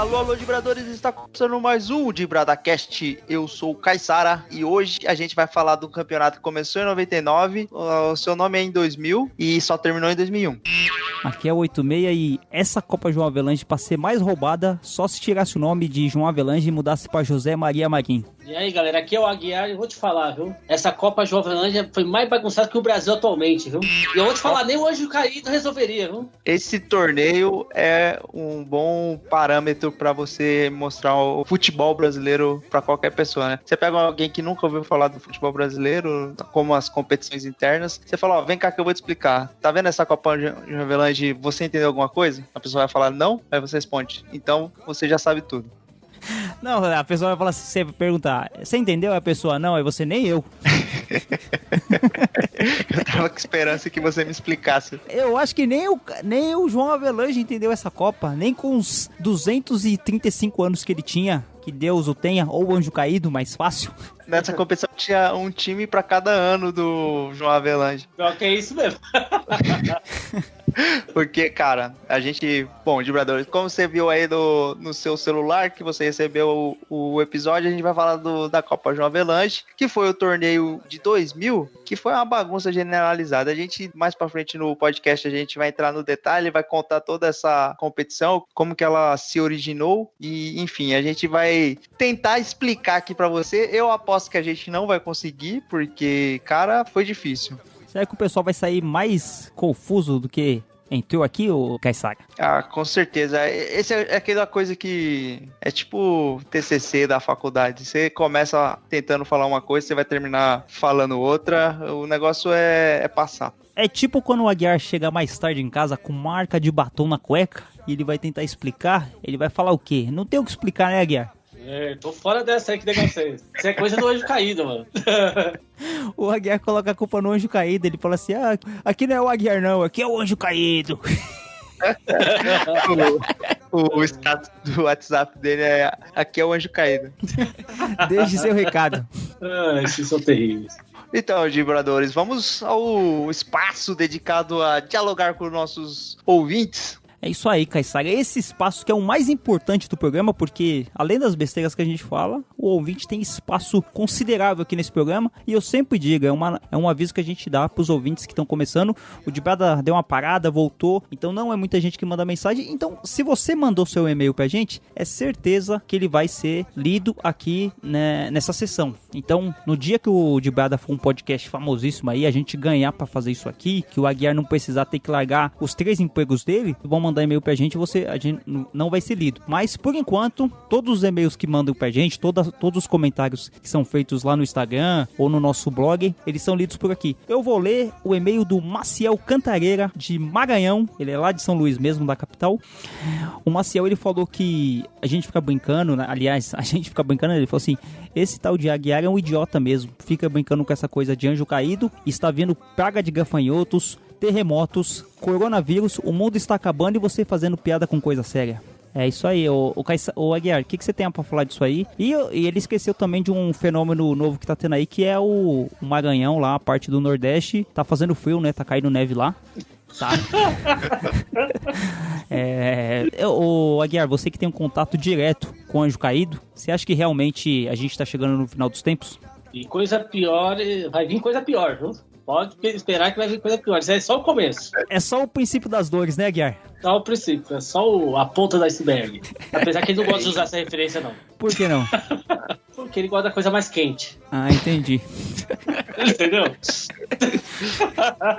Alô, alô, Dibradores, está começando mais um DibradaCast. Eu sou o Caissara e hoje a gente vai falar do campeonato que começou em 99, o seu nome é em 2000 e só terminou em 2001. Aqui é o 86 e essa Copa João Avelange, pra ser mais roubada, só se tirasse o nome de João Avelange e mudasse pra José Maria Maguinho. E aí, galera, aqui é o Aguiar e vou te falar, viu? Essa Copa João Avelange foi mais bagunçada que o Brasil atualmente, viu? E eu vou te falar, nem o Anjo Caído resolveria, viu? Esse torneio é um bom parâmetro para você mostrar o futebol brasileiro para qualquer pessoa, né? Você pega alguém que nunca ouviu falar do futebol brasileiro, como as competições internas, você fala, ó, vem cá que eu vou te explicar. Tá vendo essa Copa João Avelange? Você entendeu alguma coisa? A pessoa vai falar não, aí você responde, então você já sabe tudo. Não, a pessoa vai falar assim, você vai perguntar, você entendeu? A pessoa, não, aí você, nem eu. Eu tava com esperança que você me explicasse. Eu acho que nem o João Avelange entendeu essa Copa, nem com os 235 anos que ele tinha, que Deus o tenha, ou o Anjo Caído, mais fácil. Nessa competição tinha um time pra cada ano do João Avelange. Pior que é isso mesmo. Porque, cara, a gente... Bom, Dibradores, como você viu aí no seu celular, que você recebeu o episódio, a gente vai falar da Copa João Avelange, que foi o torneio de 2000, que foi uma bagunça generalizada. A gente, mais pra frente no podcast, a gente vai entrar no detalhe, vai contar toda essa competição, como que ela se originou, e, enfim, a gente vai tentar explicar aqui pra você. Eu aposto que a gente não vai conseguir, porque, cara, foi difícil. Será que o pessoal vai sair mais confuso do que entrou aqui, ô Caissara? Ah, com certeza. Esse é aquela coisa que é tipo TCC da faculdade. Você começa tentando falar uma coisa, você vai terminar falando outra. O negócio é passar. É tipo quando o Aguiar chega mais tarde em casa com marca de batom na cueca e ele vai tentar explicar, ele vai falar o quê? Não tem o que explicar, né, Aguiar? Tô fora dessa aí, que negócio é esse? Isso é coisa do Anjo Caído, mano. O Aguiar coloca a culpa no Anjo Caído, ele fala assim, aqui não é o Aguiar não, aqui é o Anjo Caído. O status do WhatsApp dele é aqui é o Anjo Caído. Deixe seu recado. Esses são terríveis. Então, Dibradores, vamos ao espaço dedicado a dialogar com nossos ouvintes. É isso aí, Caissara. Esse espaço que é o mais importante do programa, porque além das besteiras que a gente fala, o ouvinte tem espaço considerável aqui nesse programa. E eu sempre digo, é um aviso que a gente dá para os ouvintes que estão começando. O Dibrada deu uma parada, voltou, então não é muita gente que manda mensagem. Então, se você mandou seu e-mail pra gente, é certeza que ele vai ser lido aqui, né, nessa sessão. Então, no dia que o Dibrada for um podcast famosíssimo aí, a gente ganhar para fazer isso aqui, que o Aguiar não precisar ter que largar os 3 empregos dele, vão mandar e-mail pra gente, a gente não vai ser lido. Mas, por enquanto, todos os e-mails que mandam pra gente, todos os comentários que são feitos lá no Instagram ou no nosso blog, eles são lidos por aqui. Eu vou ler o e-mail do Maciel Cantareira, de Maranhão. Ele é lá de São Luís mesmo, da capital. O Maciel, ele falou que a gente fica brincando, né? Aliás, a gente fica brincando, ele falou assim, esse tal de Aguiar é um idiota mesmo. Fica brincando com essa coisa de anjo caído, está vindo praga de gafanhotos, terremotos, coronavírus, o mundo está acabando e você fazendo piada com coisa séria. É isso aí, o Aguiar, o que você tem pra falar disso aí? E ele esqueceu também de um fenômeno novo que tá tendo aí, que é o Maranhão lá, a parte do Nordeste, tá fazendo frio, né? Tá caindo neve lá. Tá. O Aguiar, você que tem um contato direto com o Anjo Caído, você acha que realmente a gente tá chegando no final dos tempos? E coisa pior, vai vir coisa pior, viu? Pode esperar que vai vir coisa pior. Isso é só o começo. É só o princípio das dores, né, Aguiar? Só o princípio, é só a ponta do iceberg. Apesar que ele não gosta de usar essa referência, não. Por que não? Porque ele gosta da coisa mais quente. Ah, entendi. Entendeu?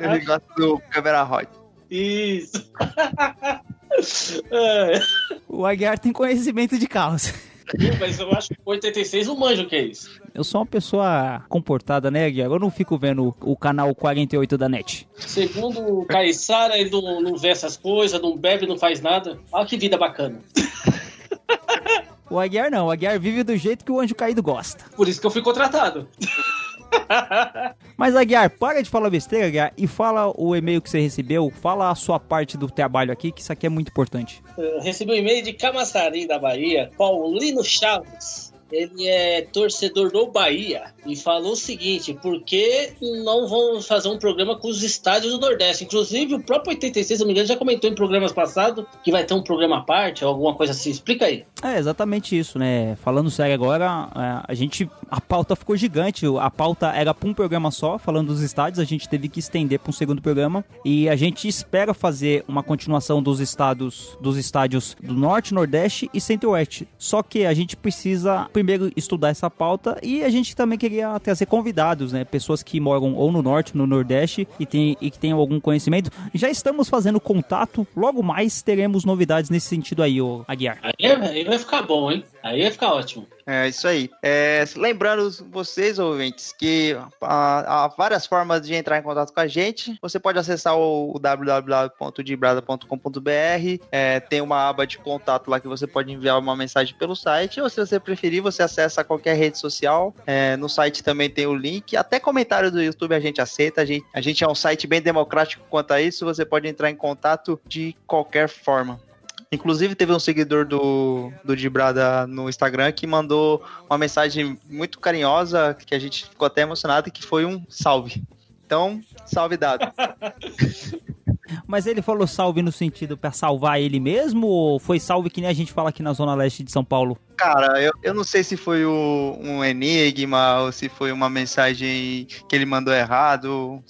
Ele gosta do câmera hot. Isso. O Aguiar tem conhecimento de carros. Mas eu acho que 86 não manja o que é isso. Eu sou uma pessoa comportada, né, Aguiar? Eu não fico vendo o canal 48 da NET. Segundo o Caissara, ele não vê essas coisas, não bebe, não faz nada. Olha que vida bacana. O Aguiar não, o Aguiar vive do jeito que o Anjo Caído gosta. Por isso que eu fui contratado. Mas, Aguiar, para de falar besteira, Aguiar, e fala o e-mail que você recebeu, fala a sua parte do trabalho aqui, que isso aqui é muito importante. Eu recebi um e-mail de Camaçari, da Bahia, Paulino Chaves. ele é torcedor do Bahia e falou o seguinte: por que não vamos fazer um programa com os estádios do Nordeste? Inclusive, o próprio 86, se não me engano, já comentou em programas passados que vai ter um programa à parte, ou alguma coisa assim. Explica aí. É exatamente isso, né? Falando sério agora, a pauta ficou gigante. A pauta era para um programa só, falando dos estádios. A gente teve que estender para um segundo programa. E a gente espera fazer uma continuação dos estádios do Norte, Nordeste e Centro-Oeste. Só que a gente precisa primeiro estudar essa pauta e a gente também queria trazer convidados, né? Pessoas que moram ou no Norte, no Nordeste e que tenham algum conhecimento. Já estamos fazendo contato. Logo mais teremos novidades nesse sentido aí, ô Aguiar. Aí vai ficar bom, hein? Aí vai ficar ótimo. É isso aí. Lembrando vocês, ouvintes, que há várias formas de entrar em contato com a gente. Você pode acessar o www.dibrada.com.br. Tem uma aba de contato lá que você pode enviar uma mensagem pelo site. Ou se você preferir, você acessa qualquer rede social. No site também tem o link. Até comentário do YouTube a gente aceita. A gente é um site bem democrático quanto a isso. Você pode entrar em contato de qualquer forma. Inclusive, teve um seguidor do Dibrada no Instagram que mandou uma mensagem muito carinhosa, que a gente ficou até emocionado, que foi um salve. Então, salve dado. Mas ele falou salve no sentido pra salvar ele mesmo, ou foi salve que nem a gente fala aqui na Zona Leste de São Paulo? Cara, eu não sei se foi um enigma ou se foi uma mensagem que ele mandou errado,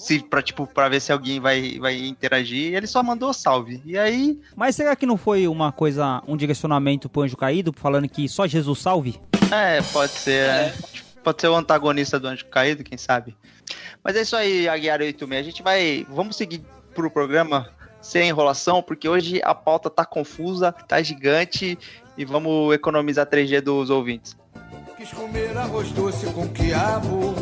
pra ver se alguém vai interagir. Ele só mandou salve. E aí... Mas será que não foi um direcionamento pro Anjo Caído, falando que só Jesus salve? Pode ser. Pode ser o antagonista do Anjo Caído, quem sabe. Mas é isso aí, Aguiar 86. Vamos seguir pro programa sem enrolação, porque hoje a pauta tá confusa, tá gigante e vamos economizar 3G dos ouvintes. Quis comer arroz doce com quiabo,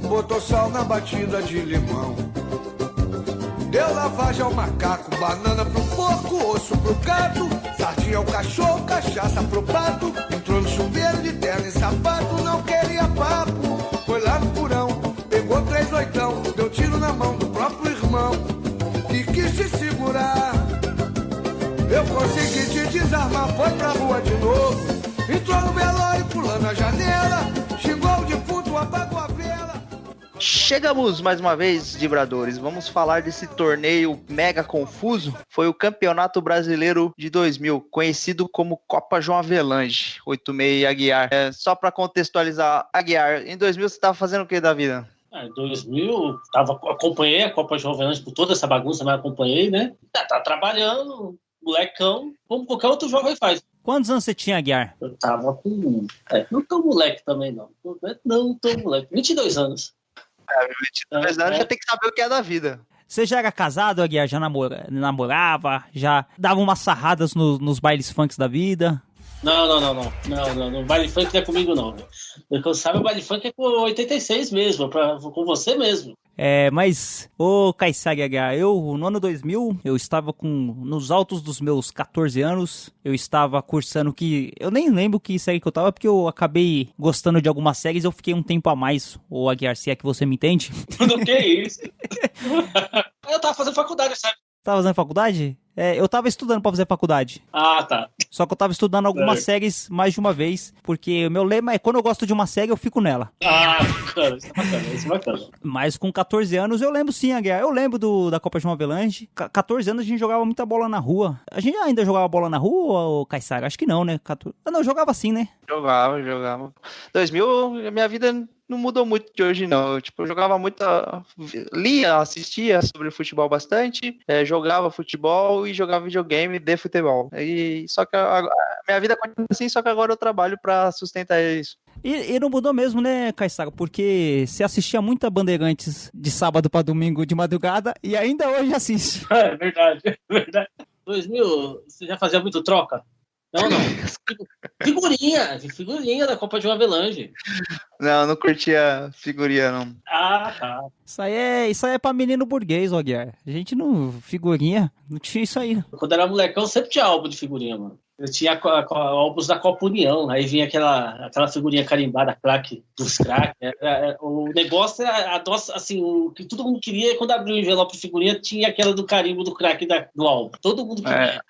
botou sal na batida de limão, deu lavagem ao macaco, banana pro porco, osso pro gato, sardinha ao cachorro, cachaça pro pato, entrou no chuveiro de terno e sapato, não queria papo, foi lá no porão, pegou 3 oitão, deu tiro na mão do próprio irmão e quis te segurar. Eu consegui te desarmar, foi pra rua de novo, entrou no velório pulando a janela, xingou o defunto, apagou a vela. Chegamos mais uma vez, Dibradores. Vamos falar desse torneio mega confuso. Foi o Campeonato Brasileiro de 2000, conhecido como Copa João Avelange. 86 Aguiar. Só pra contextualizar, Aguiar, em 2000 você tava fazendo o que da vida? Em 2000, acompanhei a Copa João Avelange por toda essa bagunça, mas acompanhei, né? Tá trabalhando, molecão, como qualquer outro jovem faz. Quantos anos você tinha, Aguiar? Eu tava com... não tô moleque também, não. Não tô moleque. 22 anos. 22 anos já tem que saber o que é da vida. Você já era casado, Aguiar? Já namorava? Já dava umas sarradas nos bailes funks da vida? Não, baile funk não é comigo, não. Eu sabe, o baile funk é com 86 mesmo, com você mesmo. Mas, Kaysag Aguiar, no ano 2000, eu estava nos altos dos meus 14 anos, eu estava cursando eu nem lembro que série que eu tava, porque eu acabei gostando de algumas séries, eu fiquei um tempo a mais, Aguiar, se é que você me entende. Do que isso? Eu tava fazendo faculdade, sabe? Tava fazendo faculdade? Eu tava estudando pra fazer faculdade. Ah, tá. Só que eu tava estudando algumas séries mais de uma vez, porque o meu lema é, quando eu gosto de uma série, eu fico nela. Ah, bacana, isso é bacana. Mas com 14 anos, eu lembro sim, Aguiar. Eu lembro da Copa João Avelange. 14 anos a gente jogava muita bola na rua. A gente ainda jogava bola na rua, ou Kaysag? Acho que não, né? Não, jogava sim, né? Jogava. 2000, minha vida não mudou muito de hoje, não. Eu jogava muito, lia, assistia sobre futebol bastante, jogava futebol e jogava videogame de futebol. Só que a minha vida continua assim, só que agora eu trabalho pra sustentar isso. E não mudou mesmo, né, Kaysag? Porque você assistia muita Bandeirantes de sábado pra domingo de madrugada e ainda hoje assiste. É verdade. 2000, você já fazia muito troca? Não. Figurinha da Copa de Avelange. Não curtia figurinha, não. Ah, tá. Isso aí é pra menino burguês, Aguiar. A gente não... Figurinha, não tinha isso aí. Quando era molecão, eu sempre tinha álbum de figurinha, mano. Eu tinha álbuns da Copa União, aí vinha aquela figurinha carimbada, craque, dos craques. O negócio era, assim, o que todo mundo queria, quando abriu o envelope de figurinha, tinha aquela do carimbo do craque do álbum. Todo mundo queria.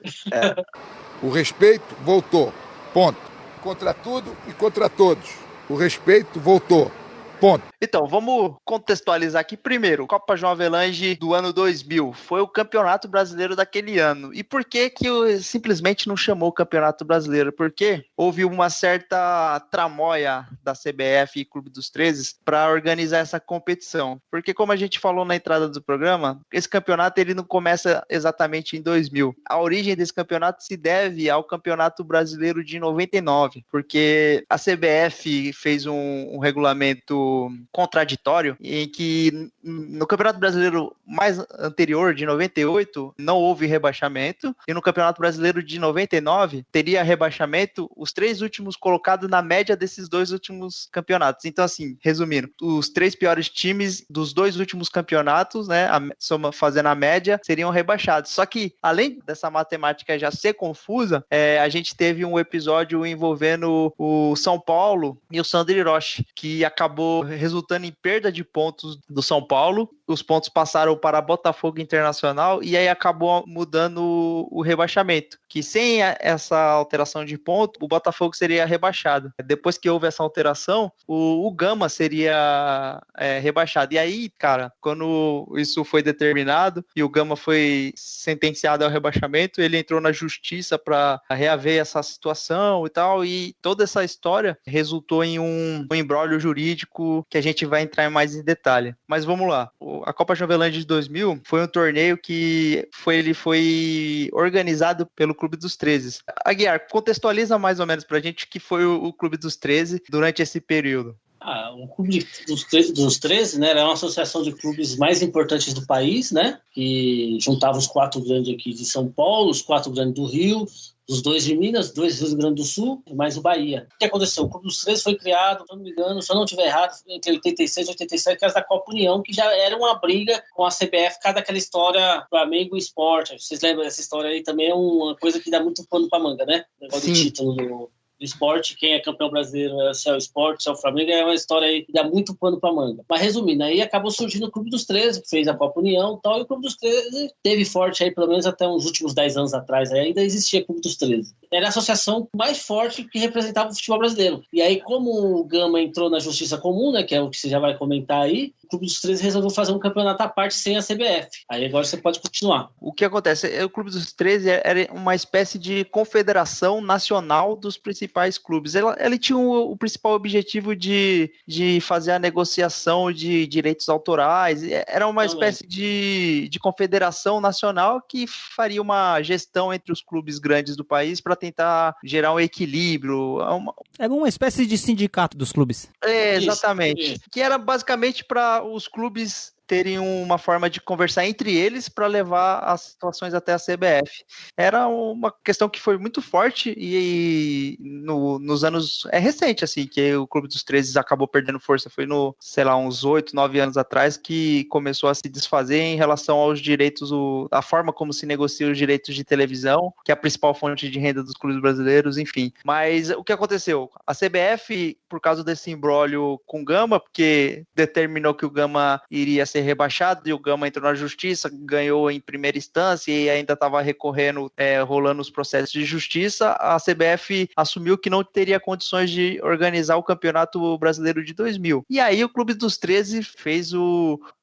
O respeito voltou. Ponto. contra tudo e contra todos. O respeito voltou. Ponto. Então, vamos contextualizar aqui primeiro. Copa João Avelange do ano 2000 foi o campeonato brasileiro daquele ano. E por que simplesmente não chamou o campeonato brasileiro? Porque houve uma certa tramóia da CBF e Clube dos 13 para organizar essa competição. Porque como a gente falou na entrada do programa, esse campeonato ele não começa exatamente em 2000. A origem desse campeonato se deve ao Campeonato Brasileiro de 99, porque a CBF fez um regulamento contraditório em que no Campeonato Brasileiro mais anterior, de 98, não houve rebaixamento, e no Campeonato Brasileiro de 99 teria rebaixamento os 3 últimos colocados na média desses 2 últimos campeonatos. Então, assim, resumindo, os 3 piores times dos 2 últimos campeonatos, né, fazendo a média, seriam rebaixados. Só que, além dessa matemática já ser confusa, a gente teve um episódio envolvendo o São Paulo e o Sandro Hiroshi, que acabou resultando em perda de pontos do São Paulo. Os pontos passaram para Botafogo Internacional e aí acabou mudando o rebaixamento, que sem essa alteração de ponto, o Botafogo seria rebaixado. Depois que houve essa alteração, o Gama seria rebaixado. E aí, cara, quando isso foi determinado e o Gama foi sentenciado ao rebaixamento, ele entrou na justiça para reaver essa situação e tal, e toda essa história resultou em um imbróglio jurídico que a gente vai entrar mais em detalhe. Mas vamos lá. A Copa João Avelange de 2000 foi um torneio que foi organizado pelo Clube dos 13. Aguiar, contextualiza mais ou menos pra gente o que foi o Clube dos 13 durante esse período. O Clube dos 13, né, era uma associação de clubes mais importantes do país, né, que juntava os 4 grandes aqui de São Paulo, os 4 grandes do Rio, os 2 de Minas, 2 do Rio Grande do Sul e mais o Bahia. O que aconteceu? O Clube dos 13 foi criado, se eu não me engano, se eu não estiver errado, entre 86 e 87, que era da Copa União, que já era uma briga com a CBF, cada aquela história Flamengo e Sport. Vocês lembram dessa história aí? Também é uma coisa que dá muito pano pra manga, né? O negócio do título do esporte, quem é campeão brasileiro, se é o Sport, se é o Flamengo, é uma história aí que dá muito pano pra manga. Mas resumindo, aí acabou surgindo o Clube dos 13, que fez a Copa União e tal, e o Clube dos 13 teve forte aí, pelo menos até uns últimos 10 anos atrás, aí ainda existia o Clube dos 13. Era a associação mais forte que representava o futebol brasileiro. E aí, como o Gama entrou na Justiça Comum, né, que é o que você já vai comentar aí, o Clube dos 13 resolveu fazer um campeonato à parte sem a CBF. Aí agora você pode continuar. O que acontece? O Clube dos 13 era uma espécie de confederação nacional dos principais clubes. Ele tinha o principal objetivo de fazer a negociação de direitos autorais. Era uma espécie de confederação nacional que faria uma gestão entre os clubes grandes do país para tentar gerar um equilíbrio. Era uma espécie de sindicato dos clubes. Exatamente. Isso. Que era basicamente para os clubes terem uma forma de conversar entre eles para levar as situações até a CBF. Era uma questão que foi muito forte e nos anos... É recente, assim, que o Clube dos 13 acabou perdendo força. Foi uns 8, 9 anos atrás que começou a se desfazer em relação aos direitos, a forma como se negocia os direitos de televisão, que é a principal fonte de renda dos clubes brasileiros, enfim. Mas o que aconteceu? A CBF, por causa desse imbróglio com o Gama, porque determinou que o Gama iria ser rebaixado e o Gama entrou na justiça, ganhou em primeira instância e ainda estava recorrendo, rolando os processos de justiça, a CBF assumiu que não teria condições de organizar o Campeonato Brasileiro de 2000. E aí o Clube dos 13 fez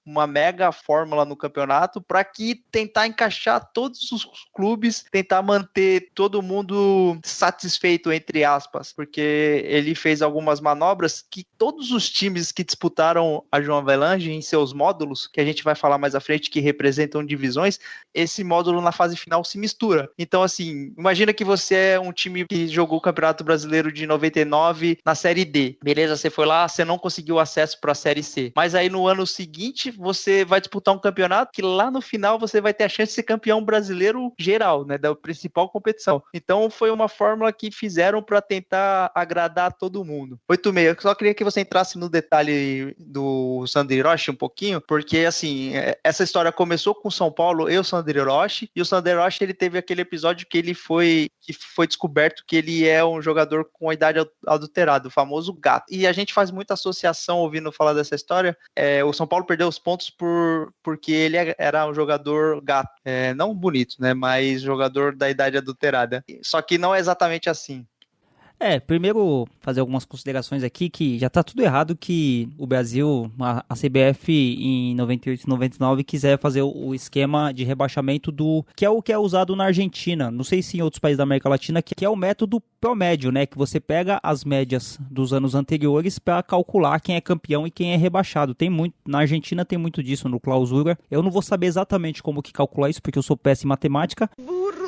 uma mega fórmula no campeonato para que tentar encaixar todos os clubes, tentar manter todo mundo satisfeito, entre aspas, porque ele fez algumas manobras que todos os times que disputaram a João Avelange em seus módulos, que a gente vai falar mais à frente, que representam divisões, esse módulo na fase final se mistura. Então, assim, imagina que você é um time que jogou o Campeonato Brasileiro de 99 na Série D. Beleza, você foi lá, você não conseguiu acesso para a Série C. Mas aí no ano seguinte, você vai disputar um campeonato que lá no final você vai ter a chance de ser campeão brasileiro geral, né, da principal competição. Então foi uma fórmula que fizeram para tentar agradar todo mundo. 86, eu só queria que você entrasse no detalhe do Sandro Hiroshi um pouquinho, porque assim, essa história começou com o São Paulo e o Sandro Hiroshi, e o Sandro Hiroshi, ele teve aquele episódio que foi descoberto que ele é um jogador com a idade adulterada, o famoso gato. E a gente faz muita associação ouvindo falar dessa história. O São Paulo perdeu os pontos porque ele era um jogador gato, não bonito, né, mas jogador da idade adulterada. Só que não é exatamente assim. Primeiro fazer algumas considerações aqui que já tá tudo errado que o Brasil, a CBF em 98 e 99 quiser fazer o esquema de rebaixamento que é o que é usado na Argentina, não sei se em outros países da América Latina, que é o método promédio, né, que você pega as médias dos anos anteriores para calcular quem é campeão e quem é rebaixado. Tem muito, na Argentina tem muito disso no Clausura. Eu não vou saber exatamente como que calcular isso, porque eu sou péssimo em matemática.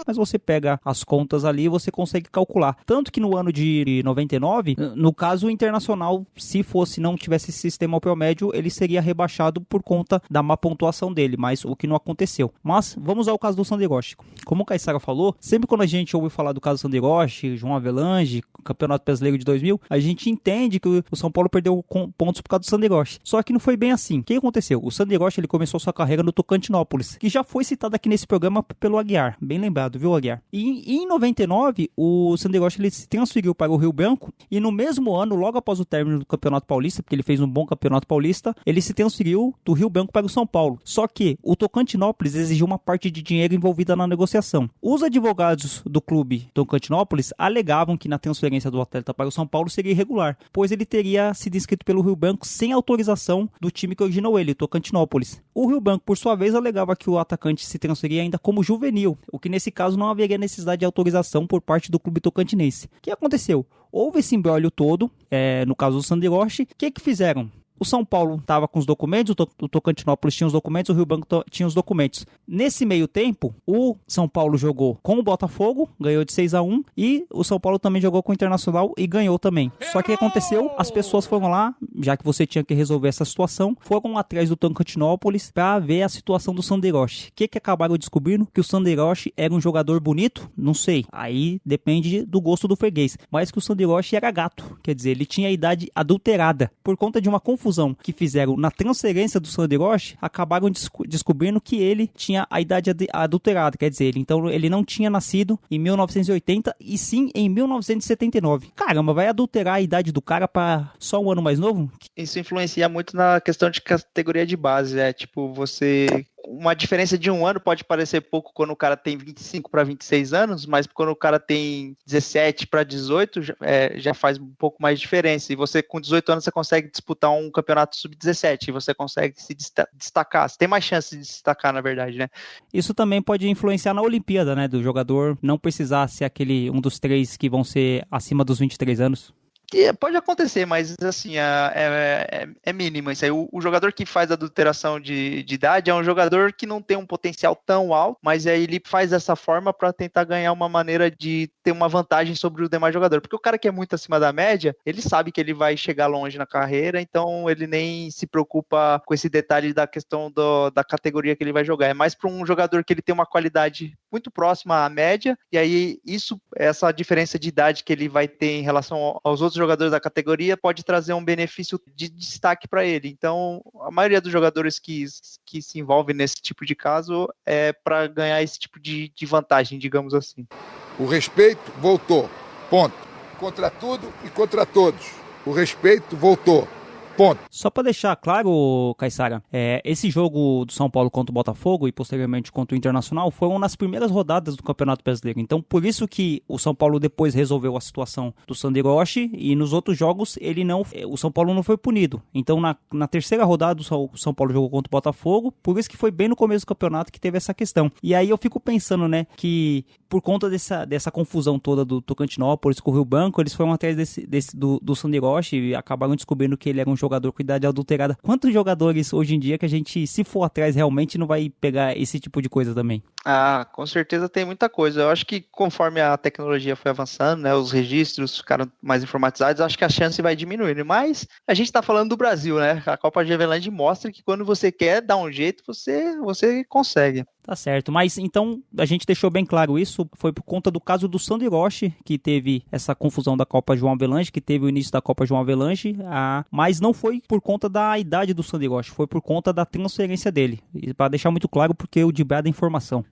Mas você pega as contas ali e você consegue calcular. Tanto que no ano de 99, no caso o Internacional, se não tivesse esse sistema promédio, ele seria rebaixado por conta da má pontuação dele, mas o que não aconteceu. Mas vamos ao caso do Sanderoche. Como o Caissara falou, sempre quando a gente ouve falar do caso do Sanderoche, João Avelange, Campeonato Brasileiro de 2000, a gente entende que o São Paulo perdeu pontos por causa do Sanderoche. Só que não foi bem assim. O que aconteceu? O Sanderoche, ele começou sua carreira no Tocantinópolis, que já foi citado aqui nesse programa pelo Aguiar. Bem lembrado, viu, Aguiar? E em 99, o Sanderoche, ele se transferiu para o Rio Branco e no mesmo ano, logo após o término do Campeonato Paulista, porque ele fez um bom Campeonato Paulista, ele se transferiu do Rio Branco para o São Paulo. Só que o Tocantinópolis exigiu uma parte de dinheiro envolvida na negociação. Os advogados do clube Tocantinópolis alegavam que na transferência do atleta para o São Paulo seria irregular, pois ele teria sido inscrito pelo Rio Branco sem autorização do time que originou ele, o Tocantinópolis. O Rio Branco, por sua vez, alegava que o atacante se transferia ainda como juvenil, o que nesse caso não haveria necessidade de autorização por parte do clube tocantinense. O que aconteceu? Houve esse imbróglio todo, no caso do Sanderoche. O que fizeram? O São Paulo estava com os documentos, o Tocantinópolis tinha os documentos, o Rio Branco tinha os documentos. Nesse meio tempo, o São Paulo jogou com o Botafogo, ganhou de 6-1, e o São Paulo também jogou com o Internacional e ganhou também. Só que o que aconteceu? As pessoas foram lá, já que você tinha que resolver essa situação, foram atrás do Tocantinópolis para ver a situação do Sanderoche. O que acabaram descobrindo? Que o Sanderoche era um jogador bonito? Não sei. Aí depende do gosto do freguês. Mas que o Sanderoche era gato. Quer dizer, ele tinha a idade adulterada. Por conta de uma confusão que fizeram na transferência do Sanderoche, acabaram descobrindo que ele tinha a idade adulterada, quer dizer, então ele não tinha nascido em 1980 e sim em 1979. Caramba, vai adulterar a idade do cara para só um ano mais novo? Isso influencia muito na questão de categoria de base, tipo, uma diferença de um ano pode parecer pouco quando o cara tem 25 para 26 anos, mas quando o cara tem 17 para 18, já faz um pouco mais de diferença. E você, com 18 anos, você consegue disputar um campeonato sub-17, e você consegue se destacar. Você tem mais chance de destacar, na verdade, né? Isso também pode influenciar na Olimpíada, né? Do jogador não precisar ser um dos 3 que vão ser acima dos 23 anos. Que pode acontecer, mas assim, é mínimo isso aí. O jogador que faz adulteração de idade é um jogador que não tem um potencial tão alto, mas aí ele faz dessa forma para tentar ganhar uma maneira de ter uma vantagem sobre o demais jogador. Porque o cara que é muito acima da média, ele sabe que ele vai chegar longe na carreira, então ele nem se preocupa com esse detalhe da questão da categoria que ele vai jogar. É mais para um jogador que ele tem uma qualidade muito próxima à média, e aí essa diferença de idade que ele vai ter em relação aos outros jogadores da categoria pode trazer um benefício de destaque para ele. Então, a maioria dos jogadores que se envolvem nesse tipo de caso é para ganhar esse tipo de vantagem, digamos assim. O respeito voltou. Ponto. Contra tudo e contra todos. O respeito voltou. Ponto. Só para deixar claro, Caissara, esse jogo do São Paulo contra o Botafogo e posteriormente contra o Internacional foram nas primeiras rodadas do Campeonato Brasileiro. Então, por isso que o São Paulo depois resolveu a situação do Sanderoche e nos outros jogos o São Paulo não foi punido. Então, na terceira rodada o São Paulo jogou contra o Botafogo, por isso que foi bem no começo do campeonato que teve essa questão. E aí eu fico pensando, né, que por conta dessa confusão toda do Tocantinópolis com o Rio Branco, eles foram atrás do Sanderoche e acabaram descobrindo que ele era um jogador com idade adulterada. Quantos jogadores hoje em dia que a gente, se for atrás, realmente não vai pegar esse tipo de coisa também? Ah, com certeza tem muita coisa. Eu acho que conforme a tecnologia foi avançando, né, os registros ficaram mais informatizados, acho que a chance vai diminuindo. Mas a gente tá falando do Brasil, né? A Copa de Avelange mostra que quando você quer dar um jeito, você consegue. Tá certo, mas então a gente deixou bem claro isso, foi por conta do caso do Sanderoche, que teve essa confusão da Copa João Avelange, que teve o início da Copa João Avelange, mas não foi por conta da idade do Sanderoche, foi por conta da transferência dele. E para deixar muito claro, porque o Dibrá da informação.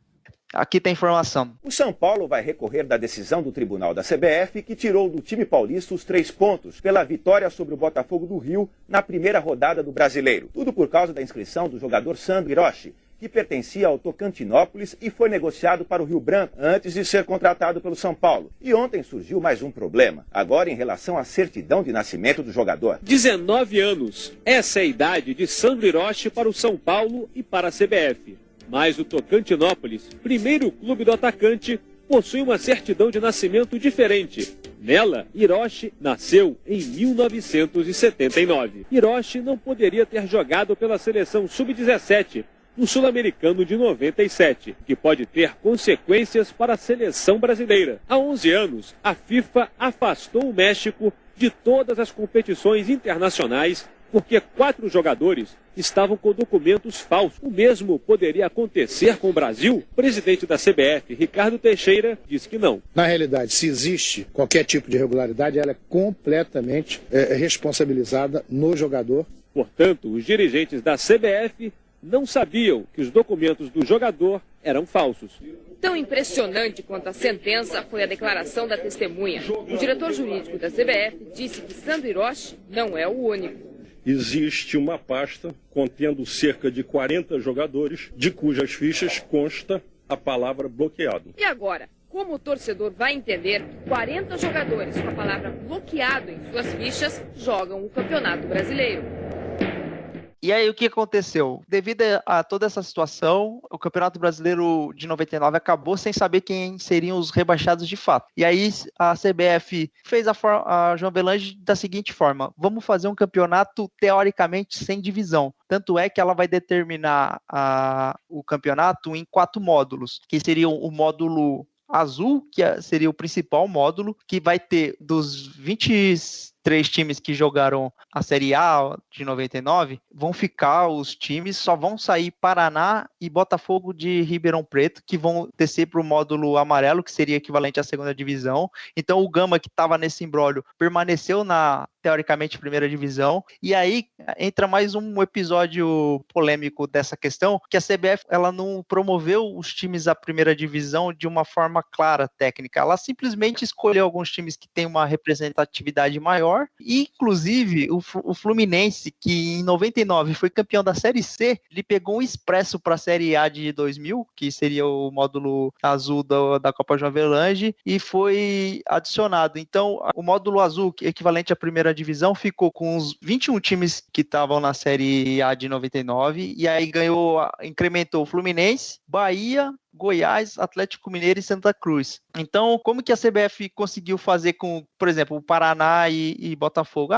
Aqui tem informação. O São Paulo vai recorrer da decisão do Tribunal da CBF que tirou do time paulista os 3 pontos pela vitória sobre o Botafogo do Rio na primeira rodada do Brasileiro. Tudo por causa da inscrição do jogador Sanderoche, que pertencia ao Tocantinópolis e foi negociado para o Rio Branco antes de ser contratado pelo São Paulo. E ontem surgiu mais um problema, agora em relação à certidão de nascimento do jogador. 19 anos. Essa é a idade de Sandro Hiroshi para o São Paulo e para a CBF. Mas o Tocantinópolis, primeiro clube do atacante, possui uma certidão de nascimento diferente. Nela, Hiroshi nasceu em 1979. Hiroshi não poderia ter jogado pela seleção sub-17 no Sul-Americano de 97, que pode ter consequências para a seleção brasileira. Há 11 anos, a FIFA afastou o México de todas as competições internacionais porque 4 jogadores estavam com documentos falsos. O mesmo poderia acontecer com o Brasil? O presidente da CBF, Ricardo Teixeira, disse que não. Na realidade, se existe qualquer tipo de irregularidade, ela é completamente responsabilizada no jogador. Portanto, os dirigentes da CBF não sabiam que os documentos do jogador eram falsos. Tão impressionante quanto a sentença foi a declaração da testemunha. O diretor jurídico da CBF disse que Sandro Hiroshi não é o único. Existe uma pasta contendo cerca de 40 jogadores, de cujas fichas consta a palavra bloqueado. E agora, como o torcedor vai entender que 40 jogadores com a palavra bloqueado em suas fichas jogam o Campeonato Brasileiro? E aí, o que aconteceu? Devido a toda essa situação, o Campeonato Brasileiro de 99 acabou sem saber quem seriam os rebaixados de fato. E aí, a CBF fez a João Avelange da seguinte forma: vamos fazer um campeonato teoricamente sem divisão. Tanto é que ela vai determinar o campeonato em 4 módulos, que seriam o módulo azul, que seria o principal módulo, que vai ter dos 23 times que jogaram a Série A de 99, vão ficar os times, só vão sair Paraná e Botafogo de Ribeirão Preto, que vão descer para o módulo amarelo, que seria equivalente à segunda divisão. Então o Gama, que estava nesse imbróglio, permaneceu na, teoricamente, primeira divisão. E aí entra mais um episódio polêmico dessa questão, que a CBF ela não promoveu os times à primeira divisão de uma forma clara, técnica. Ela simplesmente escolheu alguns times que têm uma representatividade maior. E, inclusive, o Fluminense, que em 99 foi campeão da Série C, ele pegou um expresso para a Série A de 2000, que seria o módulo azul da Copa João Avelange, e foi adicionado. Então, o módulo azul, equivalente à primeira divisão, ficou com os 21 times que estavam na Série A de 99, e aí incrementou o Fluminense, Bahia, Goiás, Atlético Mineiro e Santa Cruz. Então, como que a CBF conseguiu fazer com, por exemplo, o Paraná e Botafogo?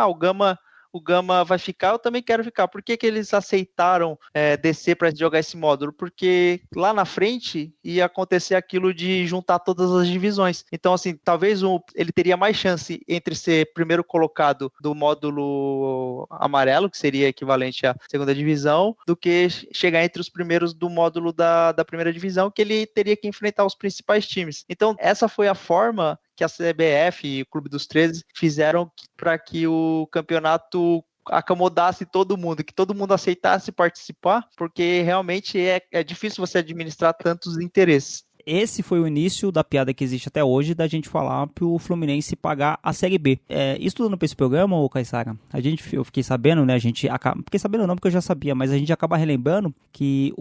O Gama vai ficar, eu também quero ficar. Por que eles aceitaram descer para jogar esse módulo? Porque lá na frente ia acontecer aquilo de juntar todas as divisões. Então, assim, talvez ele teria mais chance entre ser primeiro colocado do módulo amarelo, que seria equivalente à segunda divisão, do que chegar entre os primeiros do módulo da primeira divisão, que ele teria que enfrentar os principais times. Então, essa foi a forma que a CBF e o Clube dos 13 fizeram para que o campeonato acomodasse todo mundo, que todo mundo aceitasse participar, porque realmente é difícil você administrar tantos interesses. Esse foi o início da piada que existe até hoje, da gente falar pro Fluminense pagar a Série B. Estudando para esse programa, ô Caissara, eu fiquei sabendo, né, fiquei sabendo não, porque eu já sabia, mas a gente acaba relembrando que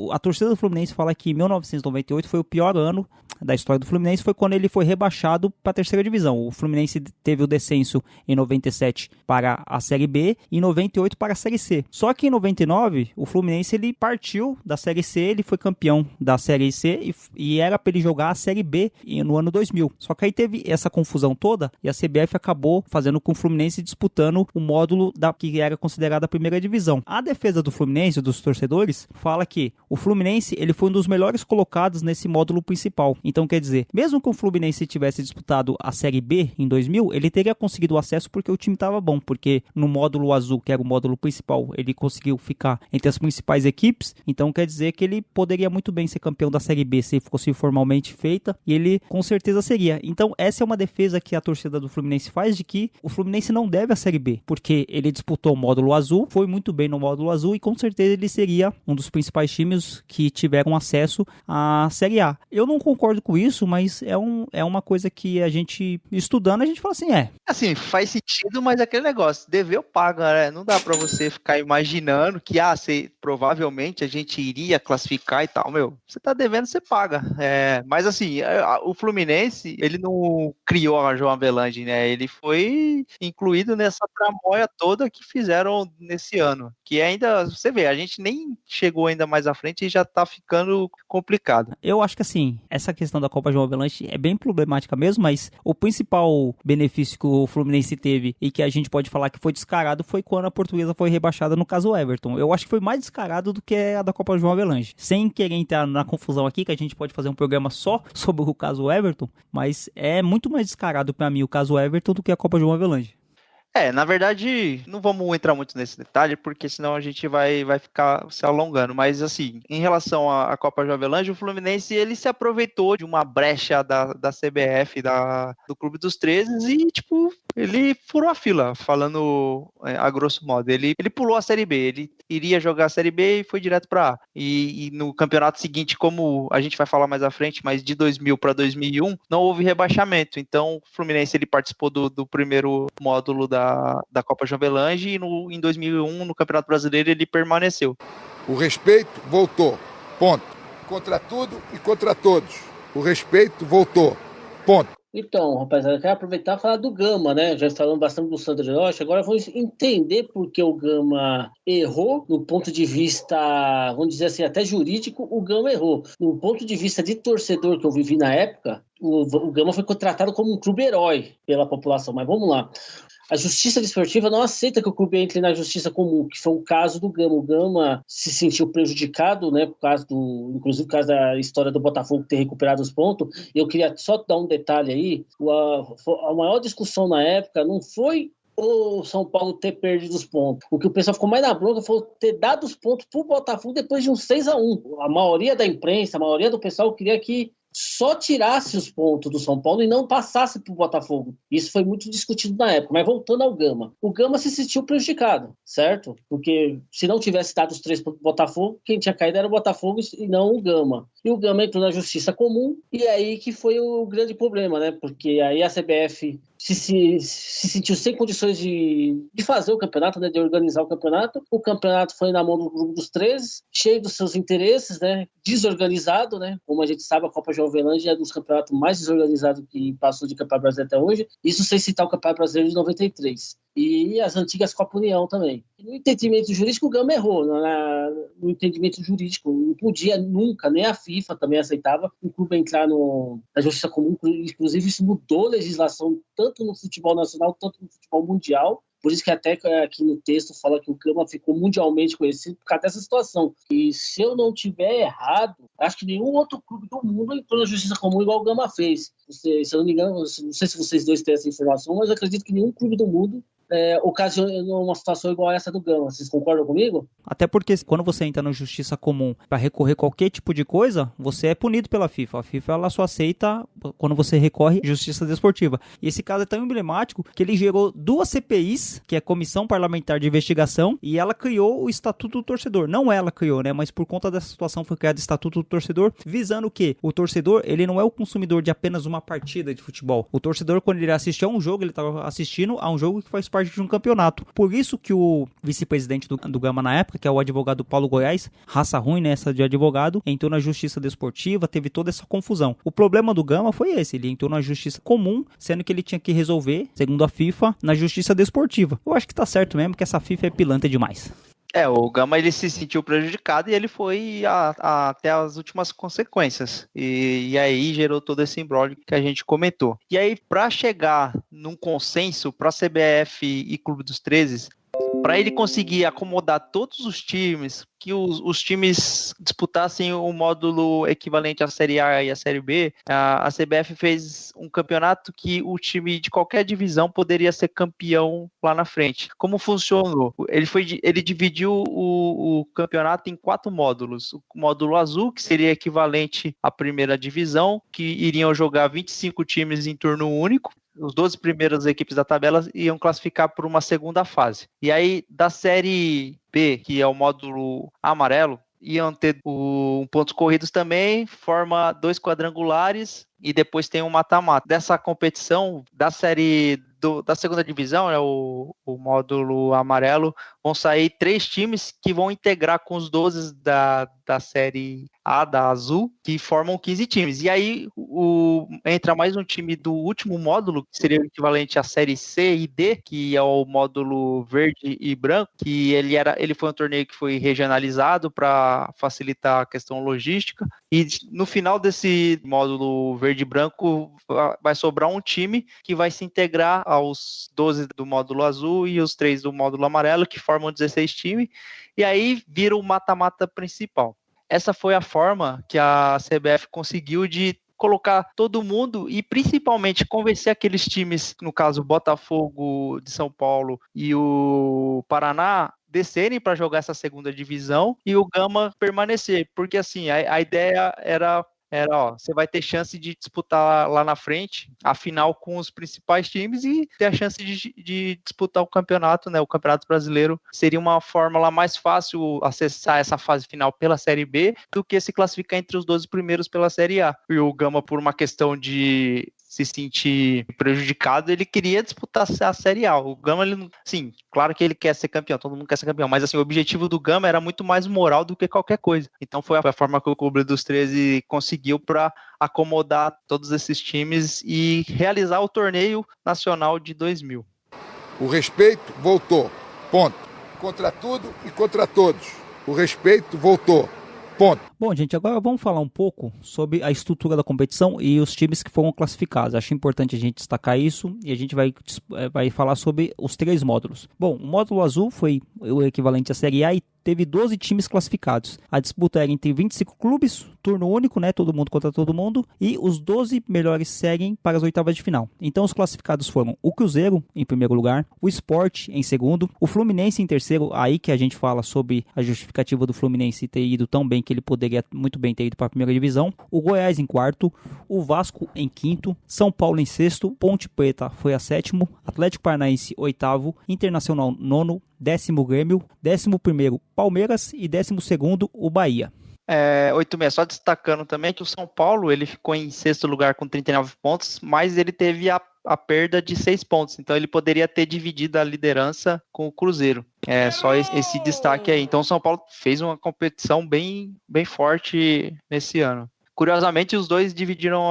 a torcida do Fluminense fala que 1998 foi o pior ano da história do Fluminense, foi quando ele foi rebaixado para a terceira divisão. O Fluminense teve o descenso em 97 para a Série B e em 98 para a Série C. Só que em 99, o Fluminense ele partiu da Série C, ele foi campeão da Série C e era para ele jogar a Série B no ano 2000. Só que aí teve essa confusão toda e a CBF acabou fazendo com o Fluminense disputando o módulo que era considerada a primeira divisão. A defesa do Fluminense, dos torcedores, fala que o Fluminense ele foi um dos melhores colocados nesse módulo principal. Então, quer dizer, mesmo que o Fluminense tivesse disputado a Série B em 2000, ele teria conseguido o acesso porque o time estava bom, porque no módulo azul, que era o módulo principal, ele conseguiu ficar entre as principais equipes. Então, quer dizer que ele poderia muito bem ser campeão da Série B se fosse formalmente feita, e ele com certeza seria. Então, essa é uma defesa que a torcida do Fluminense faz, de que o Fluminense não deve a Série B, porque ele disputou o módulo azul, foi muito bem no módulo azul, e com certeza ele seria um dos principais times que tiveram acesso à Série A. Eu não concordo com isso, mas é uma coisa que a gente, estudando, a gente fala assim, Assim, faz sentido, mas é aquele negócio, dever eu pago, né? Não dá pra você ficar imaginando que, provavelmente a gente iria classificar e tal, meu, você tá devendo, você paga. Mas assim, o Fluminense, ele não criou a João Avelange, né? Ele foi incluído nessa tramóia toda que fizeram nesse ano. Que ainda, você vê, a gente nem chegou ainda mais à frente e já tá ficando complicado. Eu acho que assim, essa questão da Copa João Avelange é bem problemática mesmo, mas o principal benefício que o Fluminense teve e que a gente pode falar que foi descarado foi quando a Portuguesa foi rebaixada no caso Everton. Eu acho que foi mais descarado do que a da Copa João Avelange. Sem querer entrar na confusão aqui, que a gente pode fazer um programa só sobre o caso Everton, mas é muito mais descarado pra mim o caso Everton do que a Copa João Avelange. Na verdade, não vamos entrar muito nesse detalhe, porque senão a gente vai ficar se alongando. Mas, assim, em relação à Copa João Avelange, o Fluminense, ele se aproveitou de uma brecha da CBF, do Clube dos 13, e, tipo, ele furou a fila, falando a grosso modo. Ele pulou a Série B, ele iria jogar a Série B e foi direto para A. E no campeonato seguinte, como a gente vai falar mais à frente, mas de 2000 para 2001, não houve rebaixamento. Então, o Fluminense, ele participou do primeiro módulo da Copa João Avelange e em 2001, no Campeonato Brasileiro, ele permaneceu. O respeito voltou. Ponto. Contra tudo e contra todos. O respeito voltou. Ponto. Então, rapaziada, eu quero aproveitar e falar do Gama, né? Já falamos bastante do Sandro Hiroshi, agora vamos entender por que o Gama errou, no ponto de vista, vamos dizer assim, até jurídico, o Gama errou. No ponto de vista de torcedor que eu vivi na época, o Gama foi contratado como um clube herói pela população, mas vamos lá. A justiça desportiva não aceita que o clube entre na justiça comum, que foi o caso do Gama. O Gama se sentiu prejudicado, né, inclusive por causa da história do Botafogo ter recuperado os pontos. Eu queria só dar um detalhe aí. A maior discussão na época não foi o São Paulo ter perdido os pontos. O que o pessoal ficou mais na bronca foi ter dado os pontos pro Botafogo depois de um 6-1. A maioria da imprensa, a maioria do pessoal queria que só tirasse os pontos do São Paulo e não passasse para o Botafogo. Isso foi muito discutido na época. Mas voltando ao Gama. O Gama se sentiu prejudicado, certo? Porque se não tivesse dado os 3 para o Botafogo, quem tinha caído era o Botafogo e não o Gama. E o Gama entrou na justiça comum e aí que foi o grande problema, né? Porque aí a CBF se sentiu sem condições de fazer o campeonato, né? De organizar o campeonato. O campeonato foi na mão do Grupo dos 13, cheio dos seus interesses, né? Desorganizado, né? Como a gente sabe, a Copa João Avelange é um dos campeonatos mais desorganizados que passou de Campeonato Brasileiro até hoje. Isso sem citar o Campeonato Brasileiro de 93. E as antigas Copa União também. No entendimento jurídico, o Gama errou. No entendimento jurídico, não podia nunca, nem a FIFA também aceitava um clube entrar na justiça comum. Inclusive, isso mudou a legislação tanto no futebol nacional, tanto no futebol mundial. Por isso que até aqui no texto fala que o Gama ficou mundialmente conhecido por causa dessa situação. E se eu não tiver errado, acho que nenhum outro clube do mundo entrou na justiça comum igual o Gama fez. Se eu não me engano, não sei se vocês dois têm essa informação, mas eu acredito que nenhum clube do mundo ocasionou uma situação igual a essa do Gama. Vocês concordam comigo? Até porque quando você entra na justiça comum para recorrer qualquer tipo de coisa, você é punido pela FIFA. A FIFA ela só aceita quando você recorre à justiça desportiva. E esse caso é tão emblemático que ele gerou 2 CPIs, que é a Comissão Parlamentar de Investigação, e ela criou o Estatuto do Torcedor. Não ela criou, né? Mas por conta dessa situação foi criado o Estatuto do Torcedor, visando o quê? O torcedor, ele não é o consumidor de apenas uma partida de futebol. O torcedor, quando ele assiste a um jogo, ele está assistindo a um jogo que faz parte de um campeonato. Por isso que o vice-presidente do Gama na época, que é o advogado Paulo Goiás, raça ruim nessa de advogado, entrou na justiça desportiva, teve toda essa confusão. O problema do Gama foi esse, ele entrou na justiça comum, sendo que ele tinha que resolver, segundo a FIFA, na justiça desportiva. Eu acho que tá certo mesmo, que essa FIFA é pilantra demais. O Gama ele se sentiu prejudicado e ele foi até as últimas consequências. E aí gerou todo esse imbróglio que a gente comentou. E aí, para chegar num consenso para a CBF e Clube dos 13, para ele conseguir acomodar todos os times, que os times disputassem o módulo equivalente à Série A e à Série B, a CBF fez um campeonato que o time de qualquer divisão poderia ser campeão lá na frente. Como funcionou? Ele dividiu o campeonato em 4 módulos. O módulo azul, que seria equivalente à primeira divisão, que iriam jogar 25 times em turno único. Os 12 primeiras equipes da tabela iam classificar por uma segunda fase. E aí, da Série B, que é o módulo amarelo, iam ter pontos corridos também, forma 2 quadrangulares, e depois tem um mata-mata. Dessa competição, da série da segunda divisão, né, o módulo amarelo, vão sair 3 times que vão integrar com os 12 da série A, da azul, que formam 15 times. E aí entra mais um time do último módulo, que seria o equivalente à série C e D, que é o módulo verde e branco, que ele foi um torneio que foi regionalizado para facilitar a questão logística. E no final desse módulo verde e branco vai sobrar um time que vai se integrar aos 12 do módulo azul e os 3 do módulo amarelo, que formam 16 times, e aí vira o mata-mata principal. Essa foi a forma que a CBF conseguiu de colocar todo mundo e principalmente convencer aqueles times, no caso o Botafogo de São Paulo e o Paraná, descerem para jogar essa segunda divisão e o Gama permanecer, porque assim, a ideia era, você vai ter chance de disputar lá na frente a final com os principais times e ter a chance de disputar o campeonato, né? O Campeonato Brasileiro seria uma fórmula mais fácil acessar essa fase final pela Série B do que se classificar entre os 12 primeiros pela Série A. E o Gama, por uma questão de se sentir prejudicado, ele queria disputar a Série A. O Gama, sim, claro que ele quer ser campeão, todo mundo quer ser campeão, mas assim, o objetivo do Gama era muito mais moral do que qualquer coisa. Então foi a forma que o Clube dos 13 conseguiu para acomodar todos esses times e realizar o torneio nacional de 2000. O respeito voltou, ponto. Contra tudo e contra todos. O respeito voltou. Ponto. Bom, gente, agora vamos falar um pouco sobre a estrutura da competição e os times que foram classificados. Acho importante a gente destacar isso e a gente vai falar sobre os 3 módulos. Bom, o módulo azul foi o equivalente à Série A e teve 12 times classificados. A disputa era entre 25 clubes, turno único, né? Todo mundo contra todo mundo. E os 12 melhores seguem para as oitavas de final. Então os classificados foram o Cruzeiro, em primeiro lugar, o Sport, em segundo, o Fluminense, em terceiro. Aí que a gente fala sobre a justificativa do Fluminense ter ido tão bem que ele poderia muito bem ter ido para a primeira divisão. O Goiás em quarto, o Vasco em quinto, São Paulo em sexto, Ponte Preta foi a sétimo, Atlético Paranaense oitavo, Internacional nono, 10º Grêmio, 11º Palmeiras e 12º o Bahia. 86, só destacando também que o São Paulo ele ficou em sexto lugar com 39 pontos, mas ele teve a perda de 6 pontos, então ele poderia ter dividido a liderança com o Cruzeiro. Só esse destaque aí. Então o São Paulo fez uma competição bem forte nesse ano. Curiosamente, os dois dividiram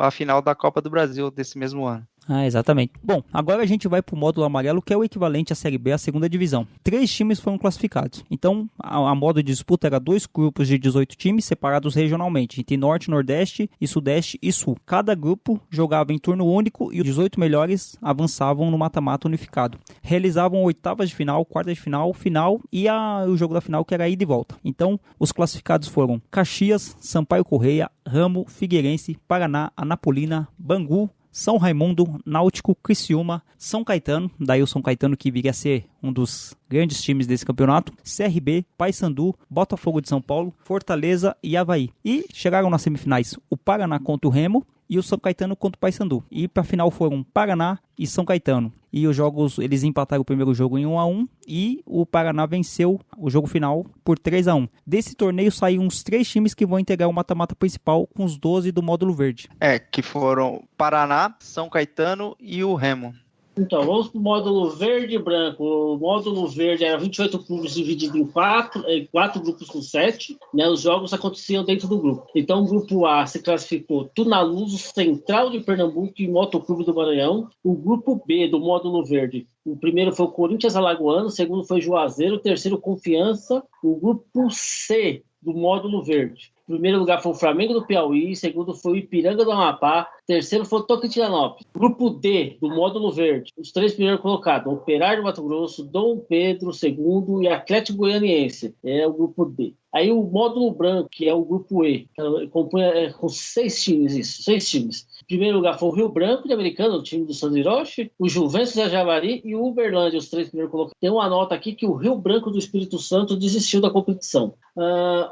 a final da Copa do Brasil desse mesmo ano. Exatamente. Bom, agora a gente vai para o módulo amarelo, que é o equivalente à Série B, a segunda divisão. 3 times foram classificados. Então, a modo de disputa era 2 grupos de 18 times separados regionalmente, entre Norte, Nordeste e Sudeste e Sul. Cada grupo jogava em turno único e os 18 melhores avançavam no mata-mata unificado. Realizavam oitavas de final, quartas de final, final e o jogo da final, que era ida e volta. Então, os classificados foram Caxias, Sampaio Correia, Ramo, Figueirense, Paraná, Anapolina, Bangu, São Raimundo, Náutico, Criciúma, São Caetano, daí o São Caetano que viria a ser um dos grandes times desse campeonato, CRB, Paysandu, Botafogo de São Paulo, Fortaleza e Avaí. E chegaram nas semifinais o Paraná contra o Remo e o São Caetano contra o Paysandu. E para a final foram Paraná e São Caetano. E os jogos, eles empataram o primeiro jogo em 1-1 e o Paraná venceu o jogo final por 3-1. Desse torneio saíram uns 3 times que vão integrar o mata-mata principal com os 12 do módulo verde. Que foram Paraná, São Caetano e o Remo. Então, vamos para o módulo verde e branco. O módulo verde era 28 clubes divididos em 4 grupos com 7. Né? Os jogos aconteciam dentro do grupo. Então, o grupo A se classificou Tunaluso, Central de Pernambuco e Motoclube do Maranhão. O grupo B do módulo verde, o primeiro foi o Corinthians Alagoano, o segundo foi Juazeiro, o terceiro Confiança. O grupo C do módulo verde, em primeiro lugar foi o Flamengo do Piauí, segundo foi o Ipiranga do Amapá, terceiro foi o Tocantinópolis. Grupo D, do módulo verde, os 3 primeiros colocados, Operário do Mato Grosso, Dom Pedro II e Atlético Goianiense, é o grupo D. Aí o módulo branco, que é o grupo E, compõe com 6 times, 6 times. Em primeiro lugar foi o Rio Branco de Americana, o time do Sandro Hiroshi, o Juventus de Javari e o Uberlândia, os 3 primeiros colocados. Tem uma nota aqui que o Rio Branco do Espírito Santo desistiu da competição.